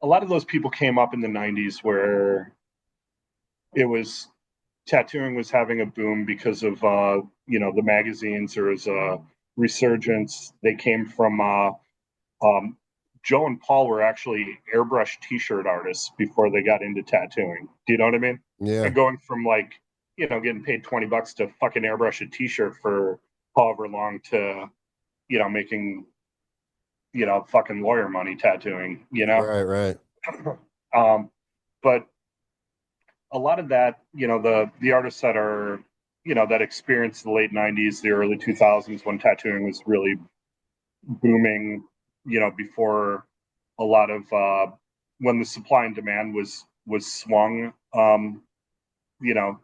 lot of those people came up in the '90s where it was tattooing was having a boom because of the magazines. There was a resurgence. They came from um, Joe and Paul were actually airbrush T-shirt artists before they got into tattooing. Do you know what I mean? Yeah. And going from like getting paid $20 to fucking airbrush a T-shirt for however long to making fucking lawyer money tattooing. Right, right. um, but a lot of that, the artists that are, that experienced the late '90s, the early 2000s when tattooing was really booming, before a lot of when the supply and demand was swung, you know,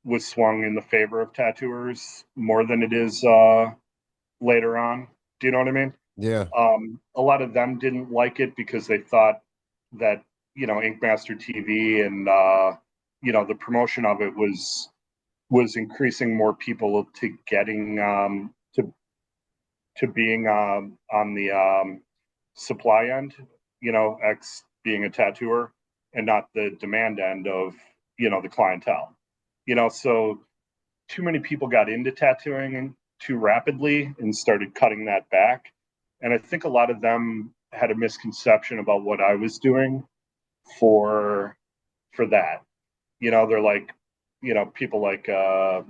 was swung in the favor of tattooers more than it is later on. Do you know what I mean? Yeah. A lot of them didn't like it because they thought that Ink Master TV and the promotion of it was increasing more people to getting to being on the supply end, X being a tattooer, and not the demand end of the clientele. So too many people got into tattooing too rapidly and started cutting that back. And I think a lot of them had a misconception about what I was doing for that. They're like, people like Eric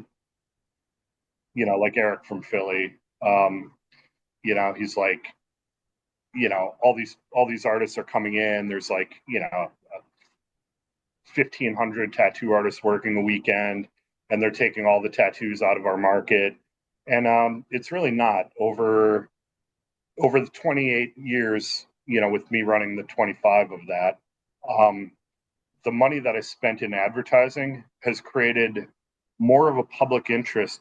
from Philly. He's like, all these artists are coming in. There's like, 1,500 tattoo artists working a weekend, and they're taking all the tattoos out of our market. And it's really not over the 28 years, with me running the 25 of that. Um, the money that I spent in advertising has created more of a public interest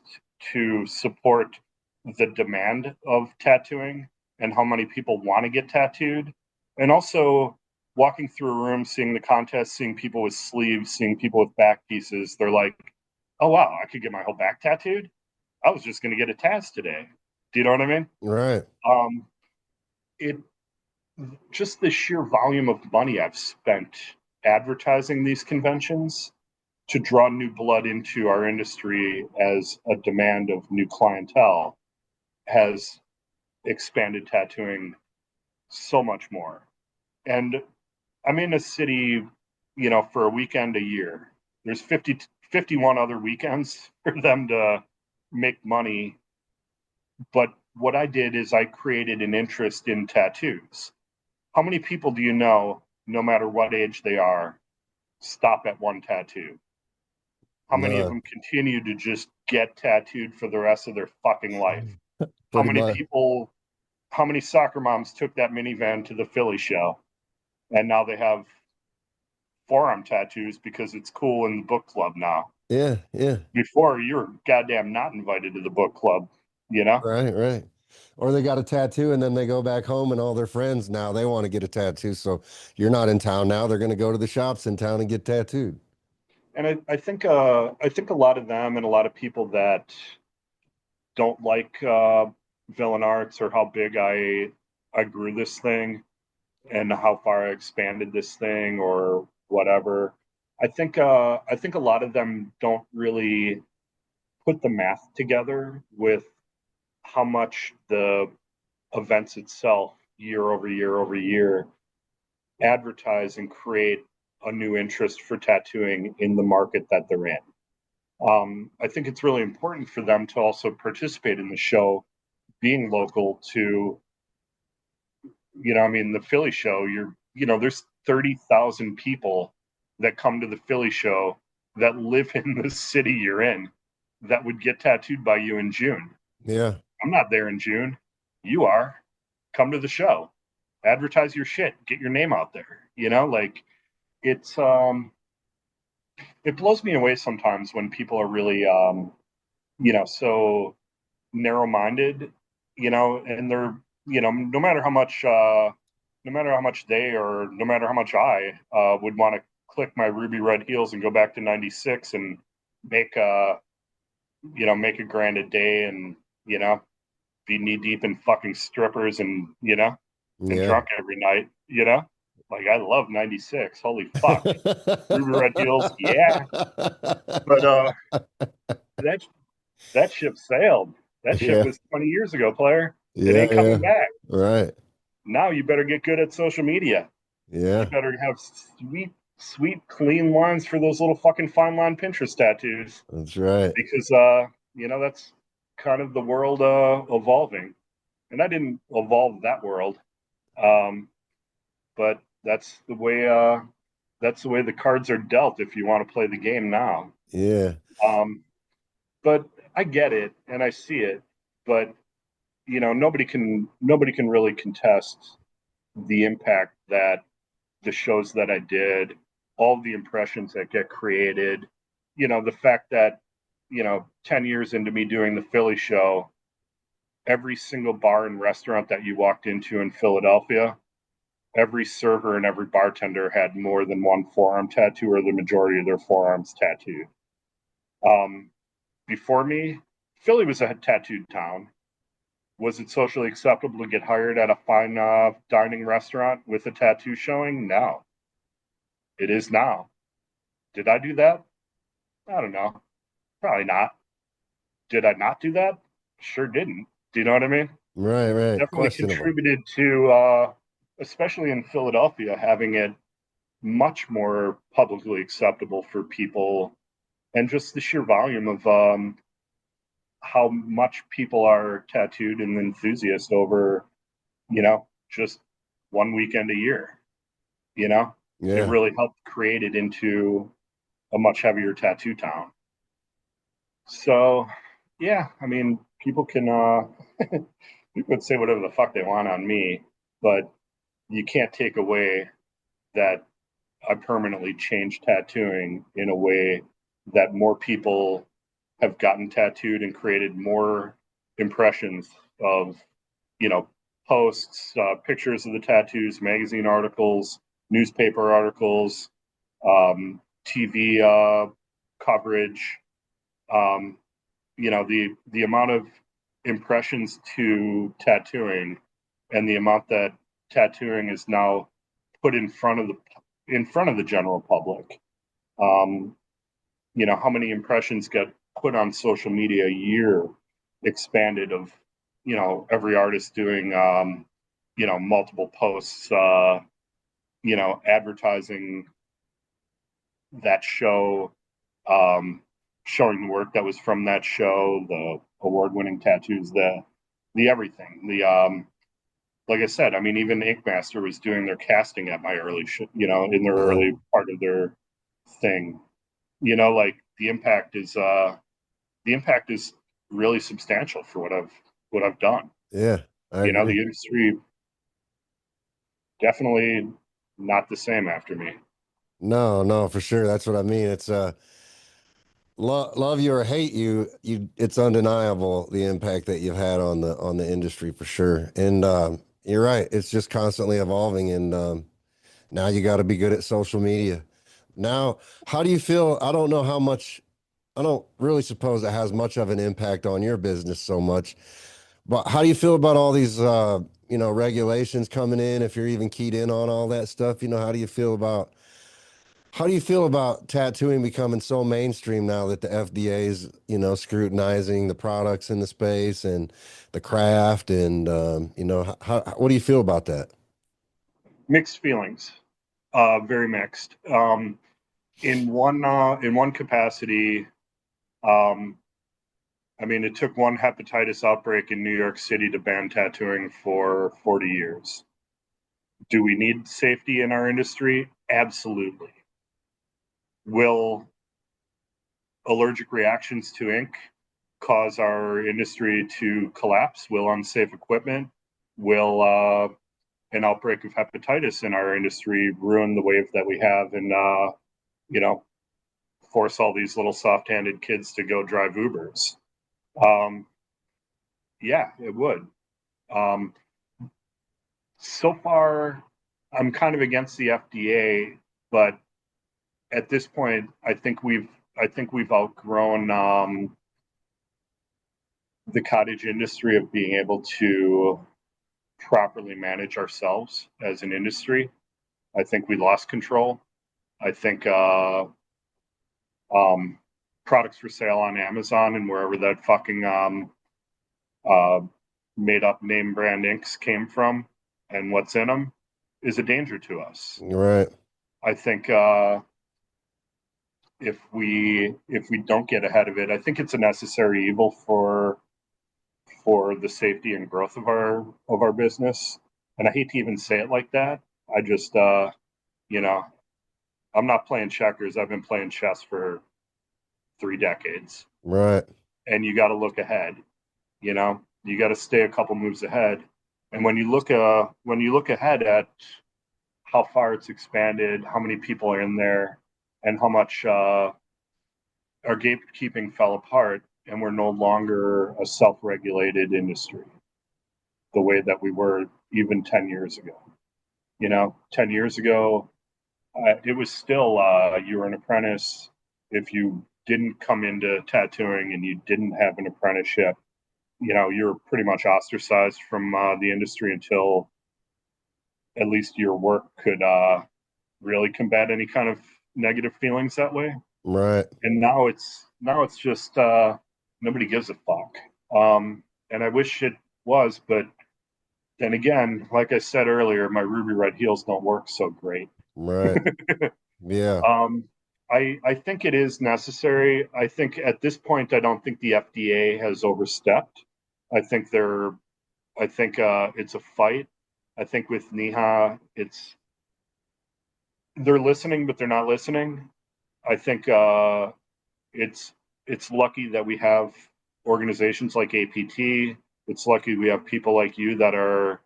to support the demand of tattooing and how many people want to get tattooed. And also walking through a room, seeing the contest, seeing people with sleeves, seeing people with back pieces, they're like, oh, wow, I could get my whole back tattooed. I was just going to get a Taz today. Do you know what I mean? Right. Um, it just the sheer volume of money I've spent advertising these conventions to draw new blood into our industry as a demand of new clientele has expanded tattooing so much more. And I'm in a city, for a weekend a year. There's 51 other weekends for them to make money. But what I did is I created an interest in tattoos. How many people do you know, no matter what age they are, stop at one tattoo? How many of No, them continue to just get tattooed for the rest of their fucking life? How pretty many much. people, how many soccer moms took that minivan to the Philly show and now they have forearm tattoos because it's cool in the book club now? Yeah, yeah. Before, you were goddamn not invited to the book club, you know? Right, right. Or they got a tattoo and then they go back home and all their friends now they want to get a tattoo. So you're not in town now. They're going to go to the shops in town and get tattooed. And I think a lot of them and a lot of people that don't like villain arts or how big I grew this thing and how far I expanded this thing or whatever. I think a lot of them don't really put the math together with how much the events itself year over year advertise and create a new interest for tattooing in the market that they're in. I think it's really important for them to also participate in the show, being local to, I mean, the Philly show. There's 30,000 people that come to the Philly show that live in the city you're in that would get tattooed by you in June. Yeah. I'm not there in June. You are. Come to the show, advertise your shit, get your name out there. Like it's it blows me away sometimes when people are really so narrow minded, and they're no matter how much they or no matter how much I would want to click my ruby red heels and go back to 96 and make make a grand a day and be knee deep in fucking strippers and and Yeah. drunk every night, like I love 96, holy fuck, ruby red heels, yeah. But that that ship sailed. That ship Yeah. was 20 years ago, player. It Yeah. ain't coming Yeah. back. Right. Now you better get good at social media. You Yeah. better have sweet, clean lines for those little fucking fine line Pinterest tattoos That's right. because that's kind of the world evolving. And I didn't evolve that world, um, but that's the way the cards are dealt if you want to play the game now. Yeah. Um, but I get it and I see it, but nobody can really contest the impact that the shows that I did, all the impressions that get created, the fact that 10 years into me doing the Philly show, every single bar and restaurant that you walked into in Philadelphia, every server and every bartender had more than one forearm tattoo or the majority of their forearms tattooed. Um, Before me, Philly was a tattooed town. Was it socially acceptable to get hired at a fine dining restaurant with a tattoo showing? No. It is now. Did I do that? I don't know. Probably not. Did I not do that? Sure didn't. Do you know what I mean? Right. Right. Definitely Questionable. contributed to, especially in Philadelphia, having it much more publicly acceptable for people and just the sheer volume of how much people are tattooed and enthusiasts over, just one weekend a year. It Yeah. really helped create it into a much heavier tattoo town. So, yeah, I mean, people can people can say whatever the fuck they want on me, but you can't take away that I permanently changed tattooing in a way that more people have gotten tattooed and created more impressions of, you know, posts, pictures of the tattoos, magazine articles, newspaper articles, TV coverage. Um, the amount of impressions to tattooing and the amount that tattooing is now put in front of the general public. Um, how many impressions get put on social media a year expanded of every artist doing multiple posts advertising that show, showing the work that was from that show, the award-winning tattoos, the everything, the like I said, I mean, even Ink Master was doing their casting at my in their Yeah. early part of their thing. Like the impact is really substantial for what I've done. Yeah. I The agree. industry definitely not the same after me. No, no, for sure. That's what I mean. It's love you or hate you, it's undeniable the impact that you've had on the industry for sure. And you're right. It's just constantly evolving and now you got to be good at social media. Now, how do you feel? I don't know how much, I don't really suppose it has much of an impact on your business so much, but how do you feel about all these, regulations coming in? If you're even keyed in on all that stuff, how do you feel about, tattooing becoming so mainstream now that the FDA is, scrutinizing the products in the space and the craft and, what do you feel about that? Mixed feelings, very mixed. In one capacity, um, I mean, it took one hepatitis outbreak in New York City to ban tattooing for 40 years. Do we need safety in our industry? Absolutely. Will allergic reactions to ink cause our industry to collapse? Will unsafe equipment, will an outbreak of hepatitis in our industry ruin the wave that we have and, you know, force all these little soft-handed kids to go drive Ubers? Um, yeah, it would. Um, so far, I'm kind of against the FDA, but at this point, I think we've outgrown the cottage industry of being able to properly manage ourselves as an industry. I think we lost control. I think um, products for sale on Amazon and wherever that fucking uh, made up name brand inks came from and what's in them is a danger to us. Right, I think if we don't get ahead of it, I think it's a necessary evil for the safety and growth of our business. And I hate to even say it like that. I just you know, I'm not playing checkers. I've been playing chess for 3 decades. right, And you got to look ahead. You got to stay a couple moves ahead. And when you look ahead at how far it's expanded, how many people are in there, and how much our gatekeeping fell apart, and we're no longer a self-regulated industry the way that we were even 10 years ago. 10 years ago, it was still you were an apprentice. If you didn't come into tattooing and you didn't have an apprenticeship, you're pretty much ostracized from the industry until at least your work could really combat any kind of negative feelings that way. right. And now it's just nobody gives a fuck. And I wish it was, but then again, like I said earlier, my ruby red heels don't work so great. Right. Yeah. um, I think it is necessary. I think at this point, I don't think the FDA has overstepped. I think they're I think it's a fight. I think with Niha, they're listening, but they're not listening. I think it's it's lucky that we have organizations like APT. It's lucky we have people like you that are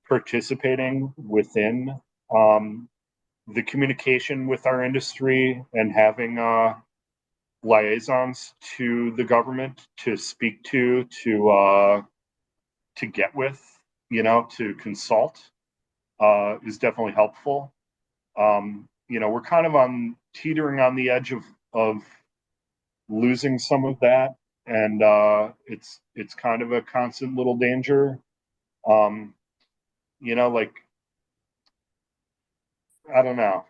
participating within um, the communication with our industry and having liaisons to the government to speak to get with, to consult is definitely helpful. We're kind of on teetering on the edge of losing some of that, and it's kind of a constant little danger. Um, like I don't know.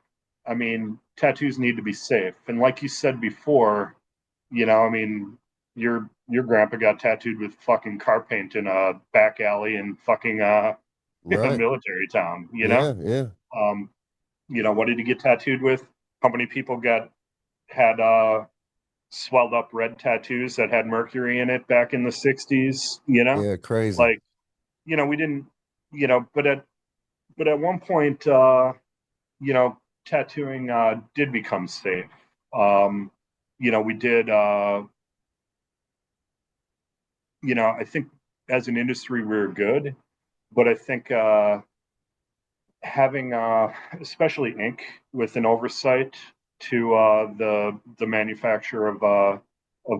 I mean, tattoos need to be safe, and like you said before, I mean, your grandpa got tattooed with fucking car paint in a back alley in fucking in a Right. military town. Yeah, yeah. Um, what did he get tattooed with? How many people had swelled up red tattoos that had mercury in it back in the 60s? Yeah, crazy. Like, we didn't, but at one point, tattooing did become safe. We did, I think as an industry we were good, but I think having especially ink with an oversight to the manufacture of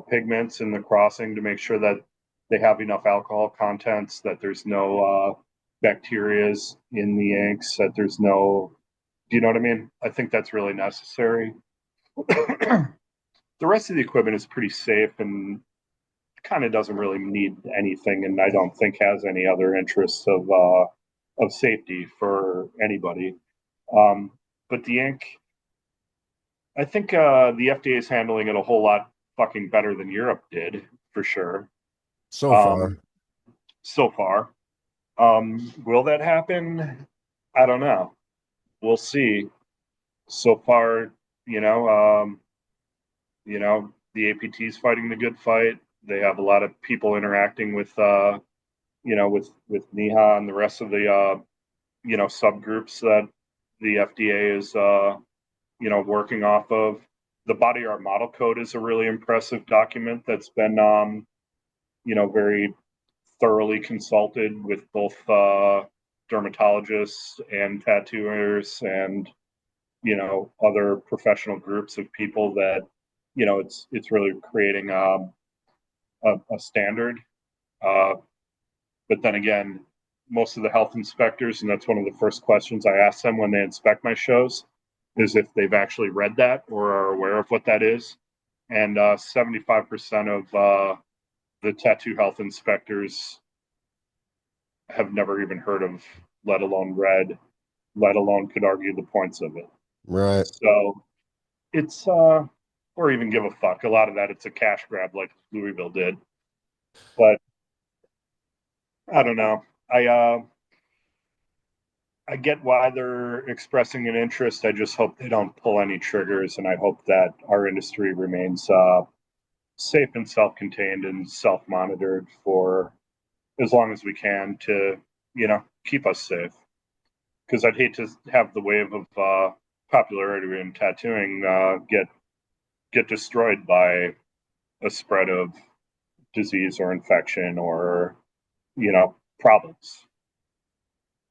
pigments and the crossing to make sure that they have enough alcohol contents, that there's no bacterias in the inks, that there's no Do you know what I mean? I think that's really necessary. The rest of the equipment is pretty safe and kind of doesn't really need anything, and I don't think has any other interests of safety for anybody. Um, but the ink, I think the FDA is handling it a whole lot fucking better than Europe did for sure. So far. Um, so far, will that happen? I don't know. We'll see. So far, you know, the APT is fighting the good fight. They have a lot of people interacting with with NIHA and the rest of the subgroups that the FDA is working off of. The body art model code is a really impressive document that's been very thoroughly consulted with both dermatologists and tattooers and other professional groups of people that it's really creating a standard. Uh, but then again, most of the health inspectors, and that's one of the first questions I ask them when they inspect my shows, is if they've actually read that or are aware of what that is. And 75% of the tattoo health inspectors have never even heard of, let alone read, let alone could argue the points of it. Right. So it's, or even give a fuck. A lot of that, it's a cash grab like Louisville did. But I don't know. I get why they're expressing an interest. I just hope they don't pull any triggers, and I hope that our industry remains safe and self-contained and self-monitored for as long as we can to, keep us safe. Because I'd hate to have the wave of popularity in tattooing get destroyed by a spread of disease or infection or problems.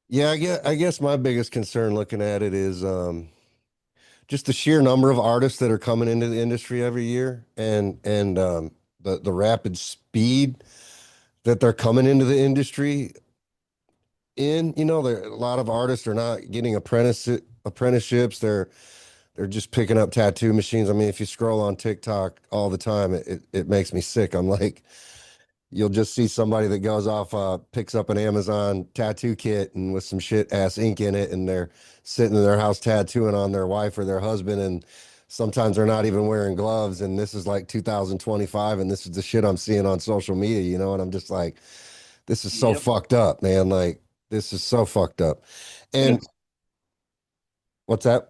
Yeah, I guess my biggest concern looking at it is just the sheer number of artists that are coming into the industry every year and the rapid speed that they're coming into the industry in. There a lot of artists are not getting apprenticeships. They're just picking up tattoo machines. I mean, if you scroll on TikTok all the time, it makes me sick. I'm like, you'll just see somebody that goes off, picks up an Amazon tattoo kit and with some shit ass ink in it, and they're sitting in their house tattooing on their wife or their husband, and sometimes they're not even wearing gloves. And this is like 2025, and this is the shit I'm seeing on social media, and I'm just like, this is so Yep. fucked up, man. Like, this is so fucked up. And And it's what's that?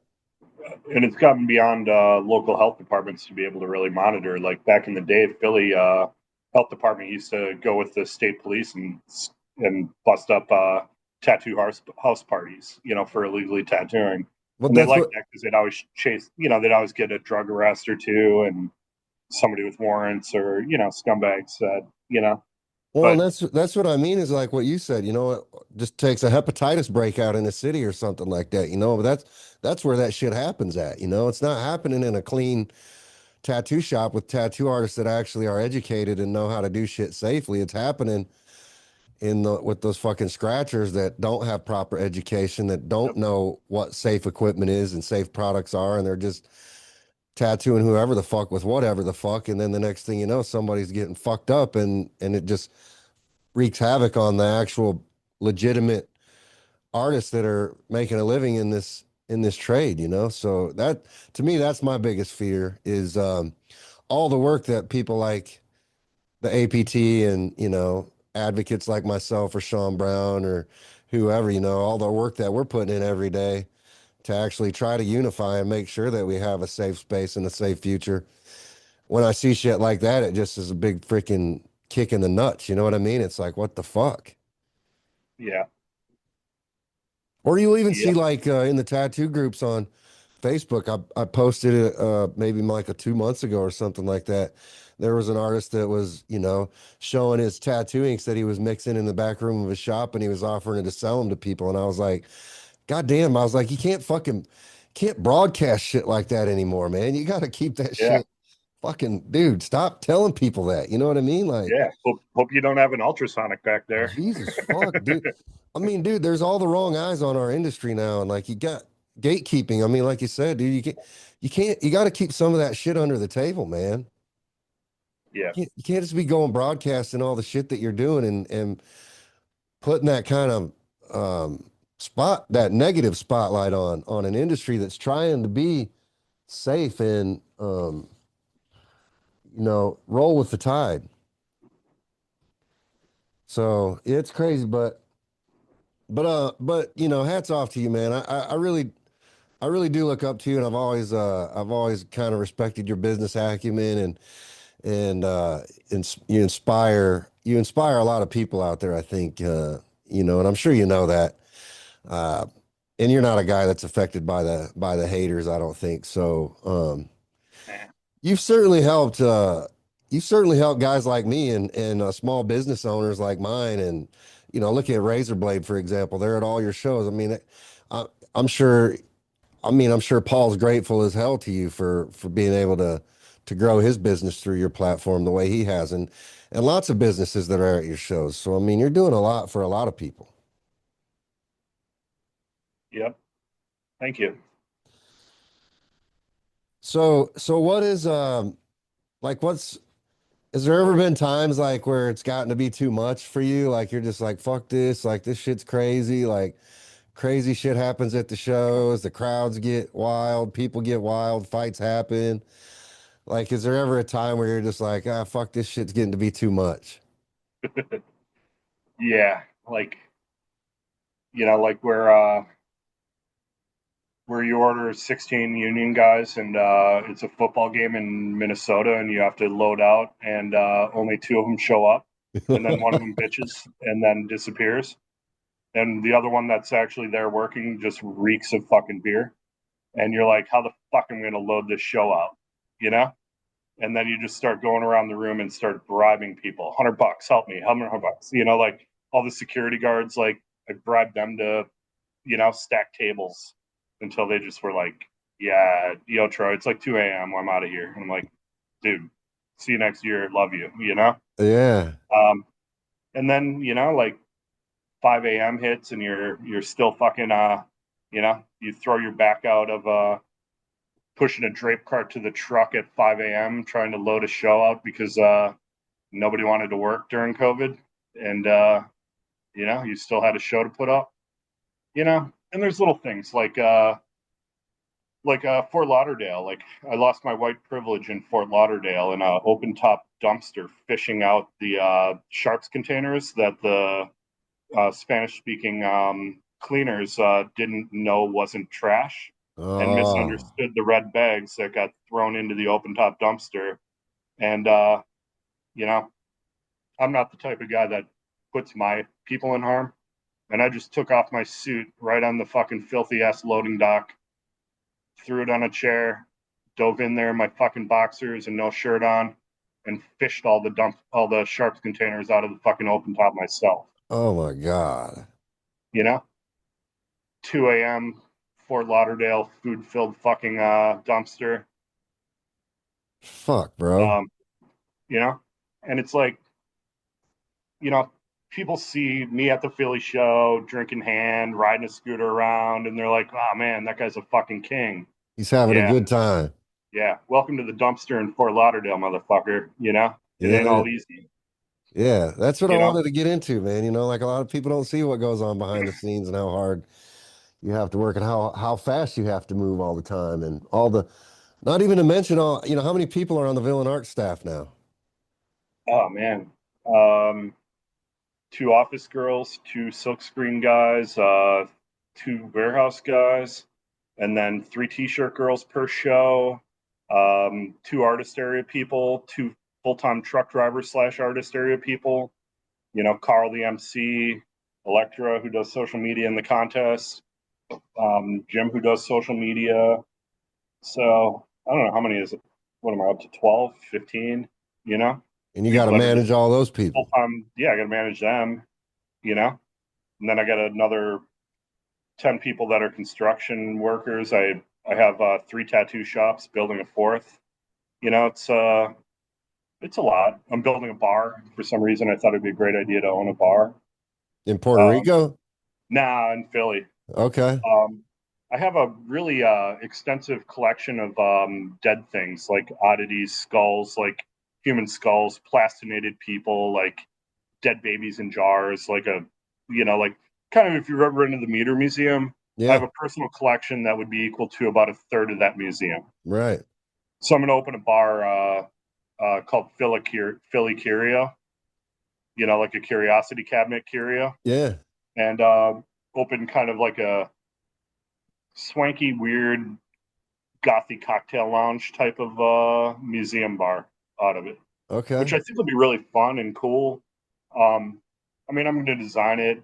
and it's gotten beyond local health departments to be able to really monitor. Like back in the day, Philly health department used to go with the state police and bust up tattoo house parties, for illegally tattooing. Well, And they that's liked what. that because they'd always chase, they'd always get a drug arrest or two and somebody with warrants or scumbags that Well, and But that's what I mean is like what you said, it just takes a hepatitis breakout in a city or something like that, but that's where that shit happens at, it's not happening in a clean tattoo shop with tattoo artists that actually are educated and know how to do shit safely. It's happening in the with those fucking scratchers that don't have proper education, that don't know what safe equipment is and safe products are, and they're just tattooing whoever the fuck with whatever the fuck, and then the next thing you know, somebody's getting fucked up and it just wreaks havoc on the actual legitimate artists that are making a living in this trade, So that to me, that's my biggest fear is all the work that people like the APT and advocates like myself or Sean Brown or whoever, all the work that we're putting in every day to actually try to unify and make sure that we have a safe space and a safe future. When I see shit like that, it just is a big freaking kick in the nuts. You know what I mean? It's like, what the fuck? yeah, Or you even yeah, see like in the tattoo groups on Facebook, I posted it maybe like 2 months ago or something like that. There was an artist that was, showing his tattoo inks that he was mixing in the back room of his shop, and he was offering to sell them to people. And I was like, God damn, I was like, you can't broadcast shit like that anymore, man. You got to keep that yeah, shit fucking, dude, stop telling people that. You know what I mean? Like, yeah. Hope you don't have an ultrasonic back there. Jesus fuck, dude. I mean, dude, there's all the wrong eyes on our industry now, and like gatekeeping. I mean, like you said, dude, you got to keep some of that shit under the table, man. Yeah. You can't just be going broadcasting all the shit that you're doing and putting that kind of that negative spotlight on an industry that's trying to be safe and roll with the tide. So it's crazy, but hats off to you, man. I really do look up to you, and I've always kind of respected your business acumen and you inspire a lot of people out there. I think and I'm sure you know that. Uh, and you're not a guy that's affected by the haters, I don't think. So Man. you've certainly helped. You've certainly helped guys like me and small business owners like mine. And looking at Razorblade, for example, they're at all your shows. I mean, I, I'm sure. I mean, I'm sure Paul's grateful as hell to you for being able to grow his business through your platform the way he has, and lots of businesses that are at your shows. So I mean, you're doing a lot for a lot of people. Yep. Thank you. So what is like what's has there ever been times like where it's gotten to be too much for you? Like you're just like, fuck this, like this shit's crazy, like crazy shit happens at the shows, the crowds get wild, people get wild, fights happen. Like, is there ever a time where you're just like, ah, fuck this shit's getting to be too much? Yeah. Like, like where you order 16 union guys and it's a football game in Minnesota and you have to load out and only two of them show up and then one of them bitches and then disappears and the other one that's actually there working just reeks of fucking beer and you're like, how the fuck am I going to load this show out, you know? And then you just start going around the room and start bribing people. $100, help me, $100. Like all the security guards, like I bribed them to, stack tables until they just were like, yeah, yo, Troy, it's like 2 a.m. I'm out of here. And I'm like, dude, see you next year. Love you. Yeah. Um, and then, like 5 a.m. hits and you're still fucking, you throw your back out of, pushing a drape cart to the truck at 5 a.m. trying to load a show out because nobody wanted to work during COVID, and you still had a show to put up. And there's little things like Fort Lauderdale. Like I lost my white privilege in Fort Lauderdale in a open top dumpster fishing out the sharps containers that the Spanish speaking cleaners didn't know wasn't trash and Oh, misunderstood the red bags that got thrown into the open top dumpster. And, you know, I'm not the type of guy that puts my people in harm. And I just took off my suit right on the fucking filthy ass loading dock, threw it on a chair, dove in there in my fucking boxers and no shirt on, and fished all the sharps containers out of the fucking open top myself. oh my God. You know, 2 a.m. Fort Lauderdale food filled fucking dumpster. Fuck, bro. Um, you know, and it's like, you know, people see me at the Philly show, drinking hand, riding a scooter around, and they're like, oh man, that guy's a fucking king. He's having a Yeah, good time. yeah. Welcome to the dumpster in Fort Lauderdale, motherfucker. It ain't Yeah. all easy, Yeah. That's what I you know? wanted to get into, man. Like a lot of people don't see what goes on behind the scenes and how hard you have to work and how fast you have to move all the time and all the not even to mention all, how many people are on the Villain Art staff now? Oh man. Um, two office girls, two silkscreen guys, two warehouse guys, and then three t-shirt girls per show, two artist area people, two full-time truck drivers slash artist area people. Carl the MC, Electra who does social media in the contest, Jim who does social media. So I don't know how many is it. What am I up to? 12, 15, you know? And you got to People that are manage just all those people. full-time. Yeah, I got to manage them, you know? And then I got another 10 people that are construction workers. I have three tattoo shops, building a fourth. It's a lot. I'm building a bar. For some reason, I thought it'd be a great idea to own a bar. In Puerto Um, Rico? nah, in Philly. Okay. Um, I have a really extensive collection of dead things like oddities, skulls, like human skulls, plastinated people, like dead babies in jars, like a, like kind of if you've ever been to the Meter Museum, I have Yeah, a personal collection that would be equal to about a third of that museum. right. So I'm going to open a bar called Philly Curio, like a curiosity cabinet curio, Yeah. and open kind of like a swanky, weird, gothy cocktail lounge type of museum bar out of it, which Okay. I think will be really fun and cool. Um, I mean, I'm going to design it.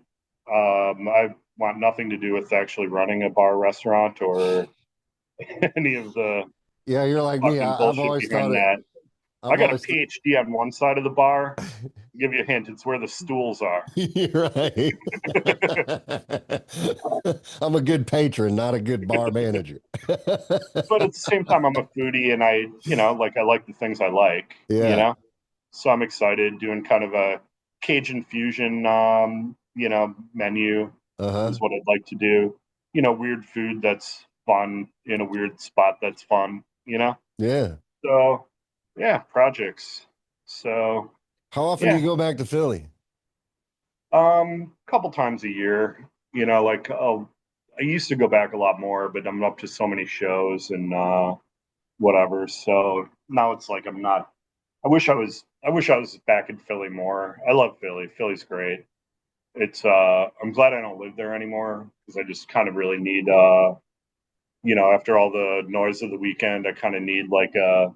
I want nothing to do with actually running a bar restaurant or any of the Yeah, you're like me. fucking I've bullshit always thought behind it. that. I I've got a always. PhD on one side of the bar. I'll give you a hint. It's where the stools are. You're right. I'm a good patron, not a good bar manager. But at the same time, I'm a foodie and I like the things I like, Yeah. So I'm excited doing kind of a Cajun fusion, menu is Uh-huh. what I'd like to do. Weird food that's fun in a weird spot that's fun. Yeah. So, yeah, projects. So, How often do yeah, you go back to Philly? couple times a year. I used to go back a lot more, but I'm up to so many shows and whatever. So now it's like I'm not. I wish I was back in Philly more. I love Philly. Philly's great. I'm glad I don't live there anymore because I just kind of really need after all the noise of the weekend, I kind of need like an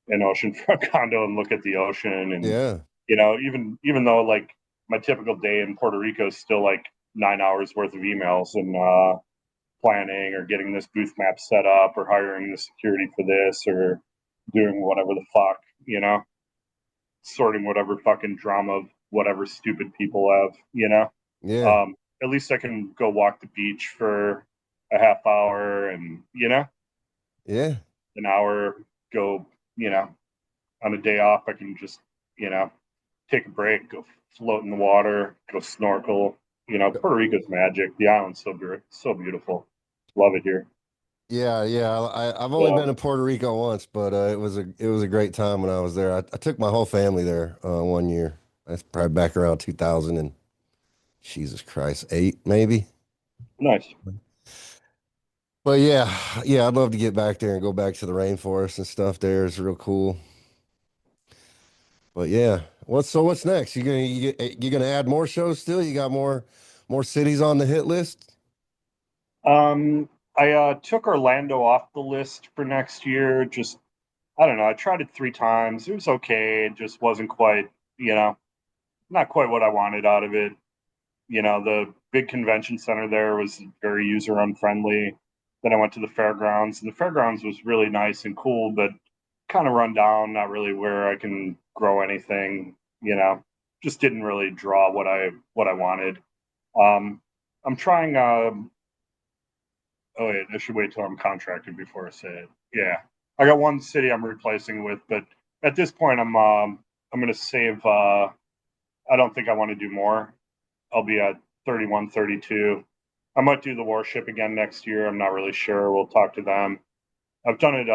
oceanfront condo and look at the ocean. And Yeah. even though like my typical day in Puerto Rico is still like 9 hours worth of emails and planning or getting this booth map set up or hiring the security for this or doing whatever the fuck, sorting whatever fucking drama of whatever. People have. Yeah. Um, at least I can go walk the beach for a half hour and, Yeah. an hour, go, you know, on a day off, I can just, you know, take a break, go float in the water, go snorkel. Puerto Rico's magic. The island's so beautiful. Love it here. Yeah, yeah. I've only been So to Puerto Rico once, but it was a great time when I was there. I took my whole family there one year. That's probably back around 2000 and Jesus Christ, 8 maybe. nice. But yeah, yeah, I'd love to get back there and go back to the rainforest and stuff there. It's real cool. But yeah, what's next? You gonna add more shows still? You got more cities on the hit list? I took Orlando off the list for next year. Just I don't know. I tried it 3 times. It was okay. It just wasn't quite, not quite what I wanted out of it. The big convention center there was very user unfriendly. Then I went to the fairgrounds, and the fairgrounds was really nice and cool, but kind of run down, not really where I can grow anything, just didn't really draw what I wanted. Um, I'm trying oh wait, I should wait till I'm contracted before I say it. Yeah. I got one city I'm replacing with, but at this point I'm gonna save I don't think I want to do more. I'll be at 31, 32. I might do the warship again next year. I'm not really sure. We'll talk to them. I've done it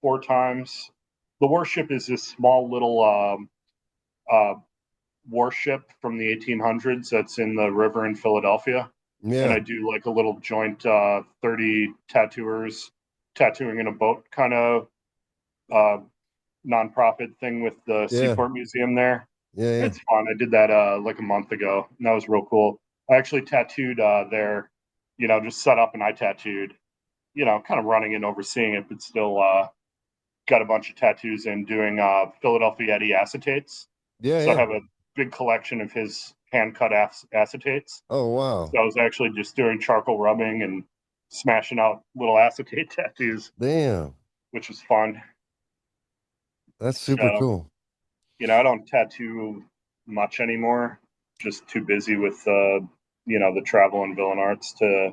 4 times. The warship is this small little uh, warship from the 1800s that's in the river in Philadelphia. And I Yeah, do like a little joint 30 tattooers tattooing in a boat kind of uh, nonprofit thing with the yeah, Seaport Museum there. yeah, yeah. It's fun. I did that like a month ago, and that was real cool. I actually tattooed there, just set up and I tattooed, kind of running and overseeing it, but still got a bunch of tattoos in doing Philadelphia Eddie acetates. Yeah, So I yeah. have a big collection of his hand cut acetates. Oh So wow. I was actually just doing charcoal rubbing and smashing out little acetate tattoos, Damn. which was fun. That's super Uh, cool. I don't tattoo much anymore. Just too busy with the travel and villainarts to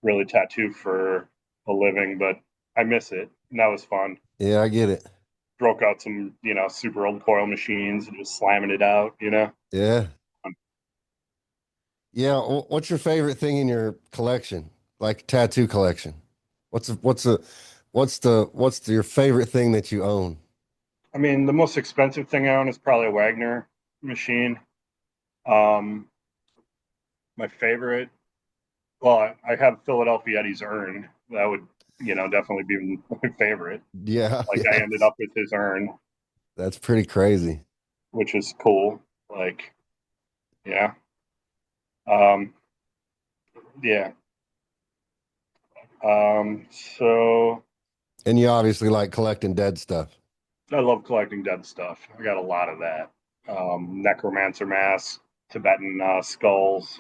really tattoo for a living. But I miss it, and that was fun. Yeah, I get it. Broke out some super old coil machines and just slamming it out. Yeah. Yeah, what's your favorite thing in your collection? Like tattoo collection. What's your favorite thing that you own? I mean, the most expensive thing I own is probably a Wagner machine. Um, my favorite, well, I have Philadelphia Eddie's urn. That would, definitely be my favorite. Yeah, Like I yeah. ended up with his urn, That's pretty crazy. which is cool. Like, yeah. Um, yeah. So And you obviously like collecting dead stuff. I love collecting dead stuff. I got a lot of that. Necromancer masks, Tibetan skulls,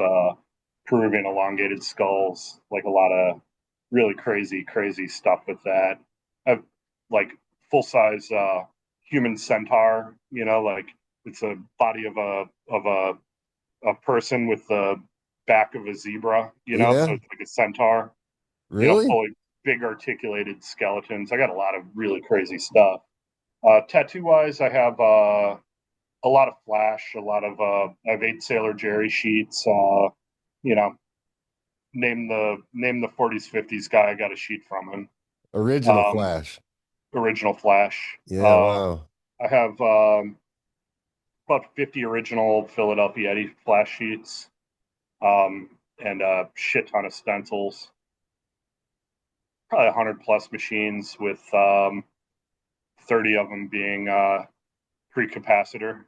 Peruvian elongated skulls, like a lot of really crazy, crazy stuff with that. I've like full size human centaur, like it's a body of a person with the back of a zebra, so Yeah, it's like a centaur, really? fully big articulated skeletons. I got a lot of really crazy stuff. Tattoo wise, I have a lot of flash, a lot of I have 8 Sailor Jerry sheets. You know, name the 40s 50s guy. I got a sheet from him. Original Um, Flash. Original flash. Yeah, wow. I have about 50 original Philadelphia Eddie flash sheets, and a shit ton of stencils. Probably 100 plus machines with 30 of them being pre-capacitor.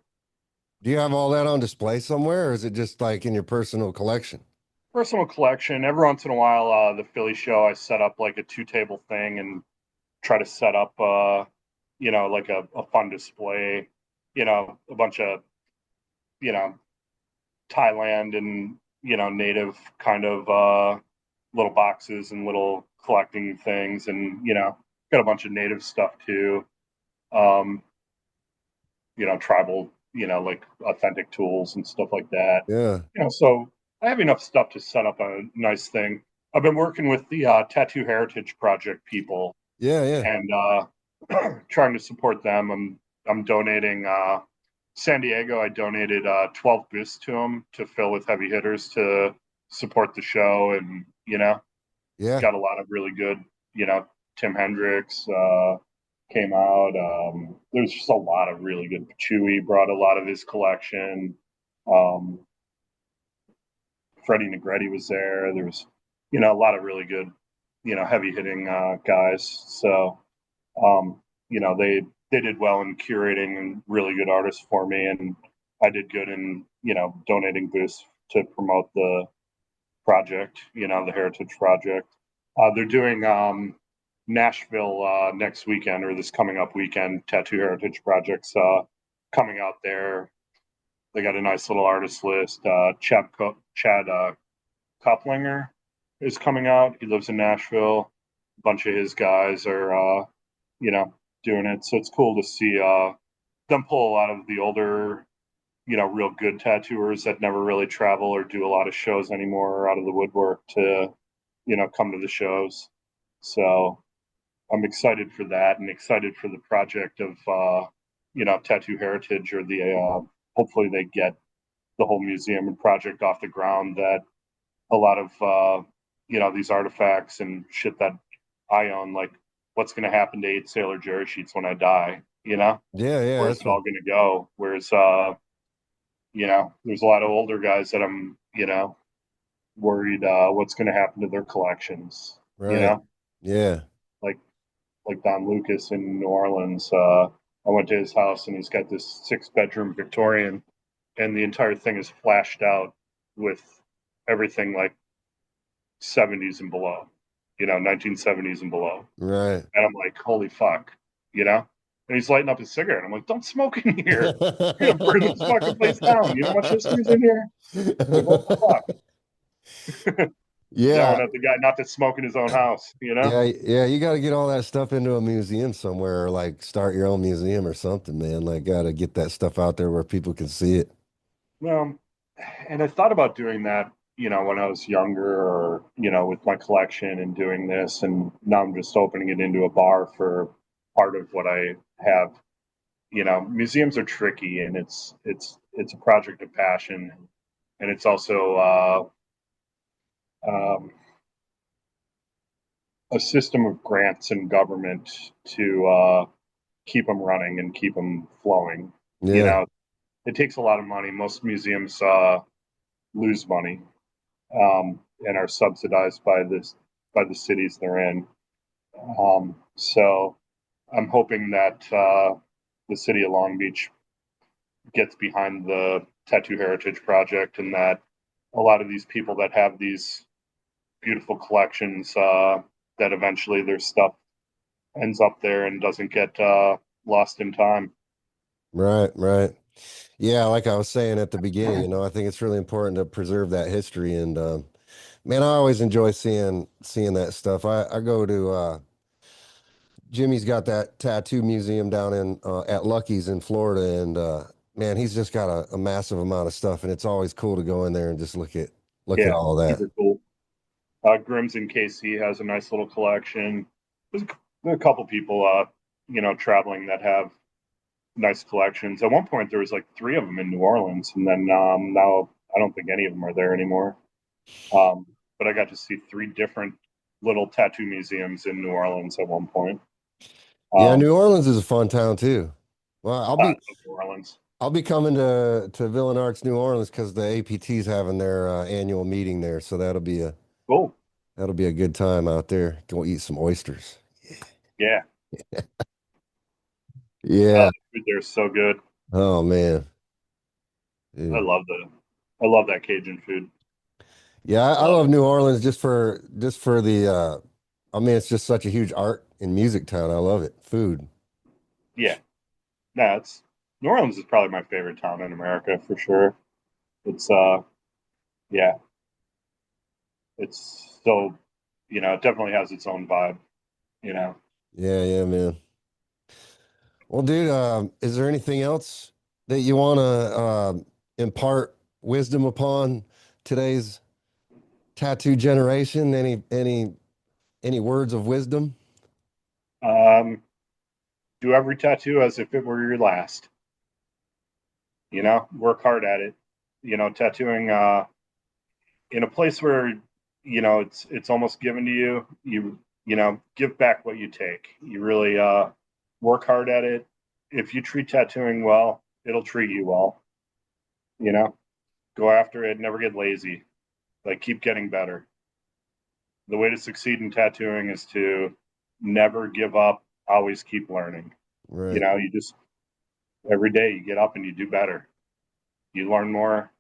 Do you have all that on display somewhere, or is it just like in your personal collection? Personal collection. Every once in a while, the Philly show, I set up like a 2 table thing and try to set up, like a fun display. A bunch of you know Thailand and native kind of little boxes and little collecting things, and got a bunch of native stuff too. Um, Tribal, like authentic tools and stuff like that. Yeah, So I have enough stuff to set up a nice thing. I've been working with the Tattoo Heritage Project people yeah, yeah. and trying to support them. I'm donating San Diego. I donated 12 booths to them to fill with heavy hitters to support the show, and Yeah. got a lot of really good. Tim Hendricks came out. There's just a lot of really good. Chewy brought a lot of his collection. Um, Freddie Negretti was there. There was, a lot of really good, heavy hitting guys. So, they did well in curating really good artists for me, and I did good in donating booths to promote the project. The Heritage Project. They're doing Nashville next weekend or this coming up weekend. Tattoo Heritage Projects coming out there. They got a nice little artist list. Chad Koplinger is coming out. He lives in Nashville. A bunch of his guys are, you know, doing it. So it's cool to see them pull a lot of the older, real good tattooers that never really travel or do a lot of shows anymore out of the woodwork to, come to the shows. So I'm excited for that and excited for the project of, Tattoo Heritage or hopefully they get the whole museum and project off the ground that a lot of these artifacts and shit that I own, like what's going to happen to 8 Sailor Jerry sheets when I die? Yeah, yeah. Where's That's it what, all going to go? Whereas there's a lot of older guys that I'm worried what's going to happen to their collections. right. Yeah. Like Don Lucas in New Orleans. I went to his house and he's got this 6 bedroom Victorian, and the entire thing is flashed out with everything like 70s and below, 1970s and below. Right. And I'm like, holy fuck, you know? And he's lighting up his cigarette. I'm like, don't smoke in here. You're gonna burn this fucking place down. You know how much history's in here? Like, what the fuck? Yeah. Yelling at the guy not to smoke in his own house. Yeah, yeah, you got to get all that stuff into a museum somewhere, or like start your own museum or something, man. Like, got to get that stuff out there where people can see it. Well, and I thought about doing that, when I was younger or, with my collection and doing this. And now I'm just opening it into a bar for part of what I have. Museums are tricky, and it's a project of passion, and it's also um, a system of grants and government to keep them running and keep them flowing. You Yeah. know, it takes a lot of money. Most museums lose money and are subsidized by the cities they're in. So I'm hoping that the city of Long Beach gets behind the Tattoo Heritage Project, and that a lot of these people that have these beautiful collections, that eventually their stuff ends up there and doesn't get lost in time. Right, right. Yeah, like I was saying at the beginning, I think it's really important to preserve that history. And man, I always enjoy seeing that stuff. I go to Jimmy's got that tattoo museum down in at Lucky's in Florida, and man, he's just got a massive amount of stuff, and it's always cool to go in there and just look at Yeah, all that. super cool. Grimm's in KC has a nice little collection. There's a couple people, traveling that have nice collections. At one point, there was like three of them in New Orleans, and then now I don't think any of them are there anymore. But I got to see three different little tattoo museums in New Orleans at one point. Yeah, New Orleans is a fun town too. Well, I love New Orleans. I'll be coming to villainarts New Orleans because the APT's having their annual meeting there, so Cool. that'll be a good time out there. Go eat some oysters. Yeah. Yeah. The food there's so good. Oh man. I Yeah. love that Cajun food. Yeah, I love New Orleans just for the I mean it's just such a huge art and music town. I love it. Food. Yeah. No, it's New Orleans is probably my favorite town in America for sure. It's yeah, it's so it definitely has its own vibe, you know. Yeah, yeah, man. Well, dude, is there anything else that you want to impart wisdom upon today's tattoo generation? Any words of wisdom? Um do every tattoo as if it were your last. Work hard at it. Tattooing in a place where it's almost given to you. Give back what you take. You really work hard at it. If you treat tattooing well, it'll treat you well. Go after it. Never get lazy. Like, keep getting better. The way to succeed in tattooing is to never give up. Always keep learning. Right. You just every day you get up and you do better. You learn more.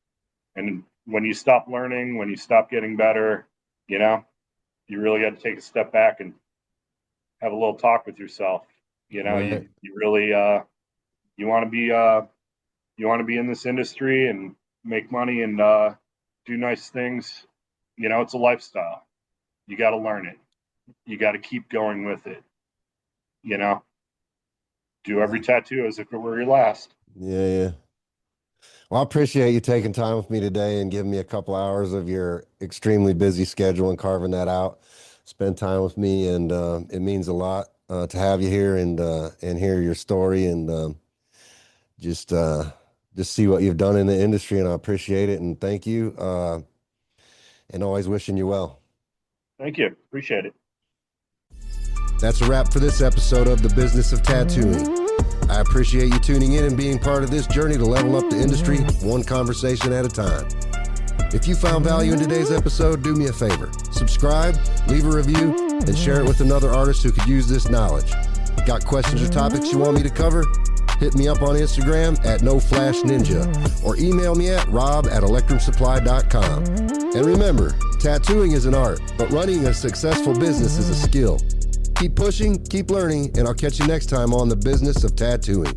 And when you stop learning, when you stop getting better, you really got to take a step back and have a little talk with yourself. Right. You really you want to be in this industry and make money and do nice things. It's a lifestyle. You got to learn it. You got to keep going with it. Do every tattoo as if it were your last. Yeah, yeah. Well, I appreciate you taking time with me today and giving me a couple hours of your extremely busy schedule and carving that out. Spend time with me, and it means a lot to have you here and hear your story and just see what you've done in the industry. And I appreciate it and thank you. And always wishing you well. Thank you. Appreciate it. That's a wrap for this episode of The Business of Tattooing. I appreciate you tuning in and being part of this journey to level up the industry one conversation at a time. If you found value in today's episode, do me a favor. Subscribe, leave a review, and share it with another artist who could use this knowledge. Got questions or topics you want me to cover? Hit me up on Instagram at NoFlashNinja or email me at rob@electrumsupply.com. And remember, tattooing is an art, but running a successful business is a skill. Keep pushing, keep learning, and I'll catch you next time on The Business of Tattooing.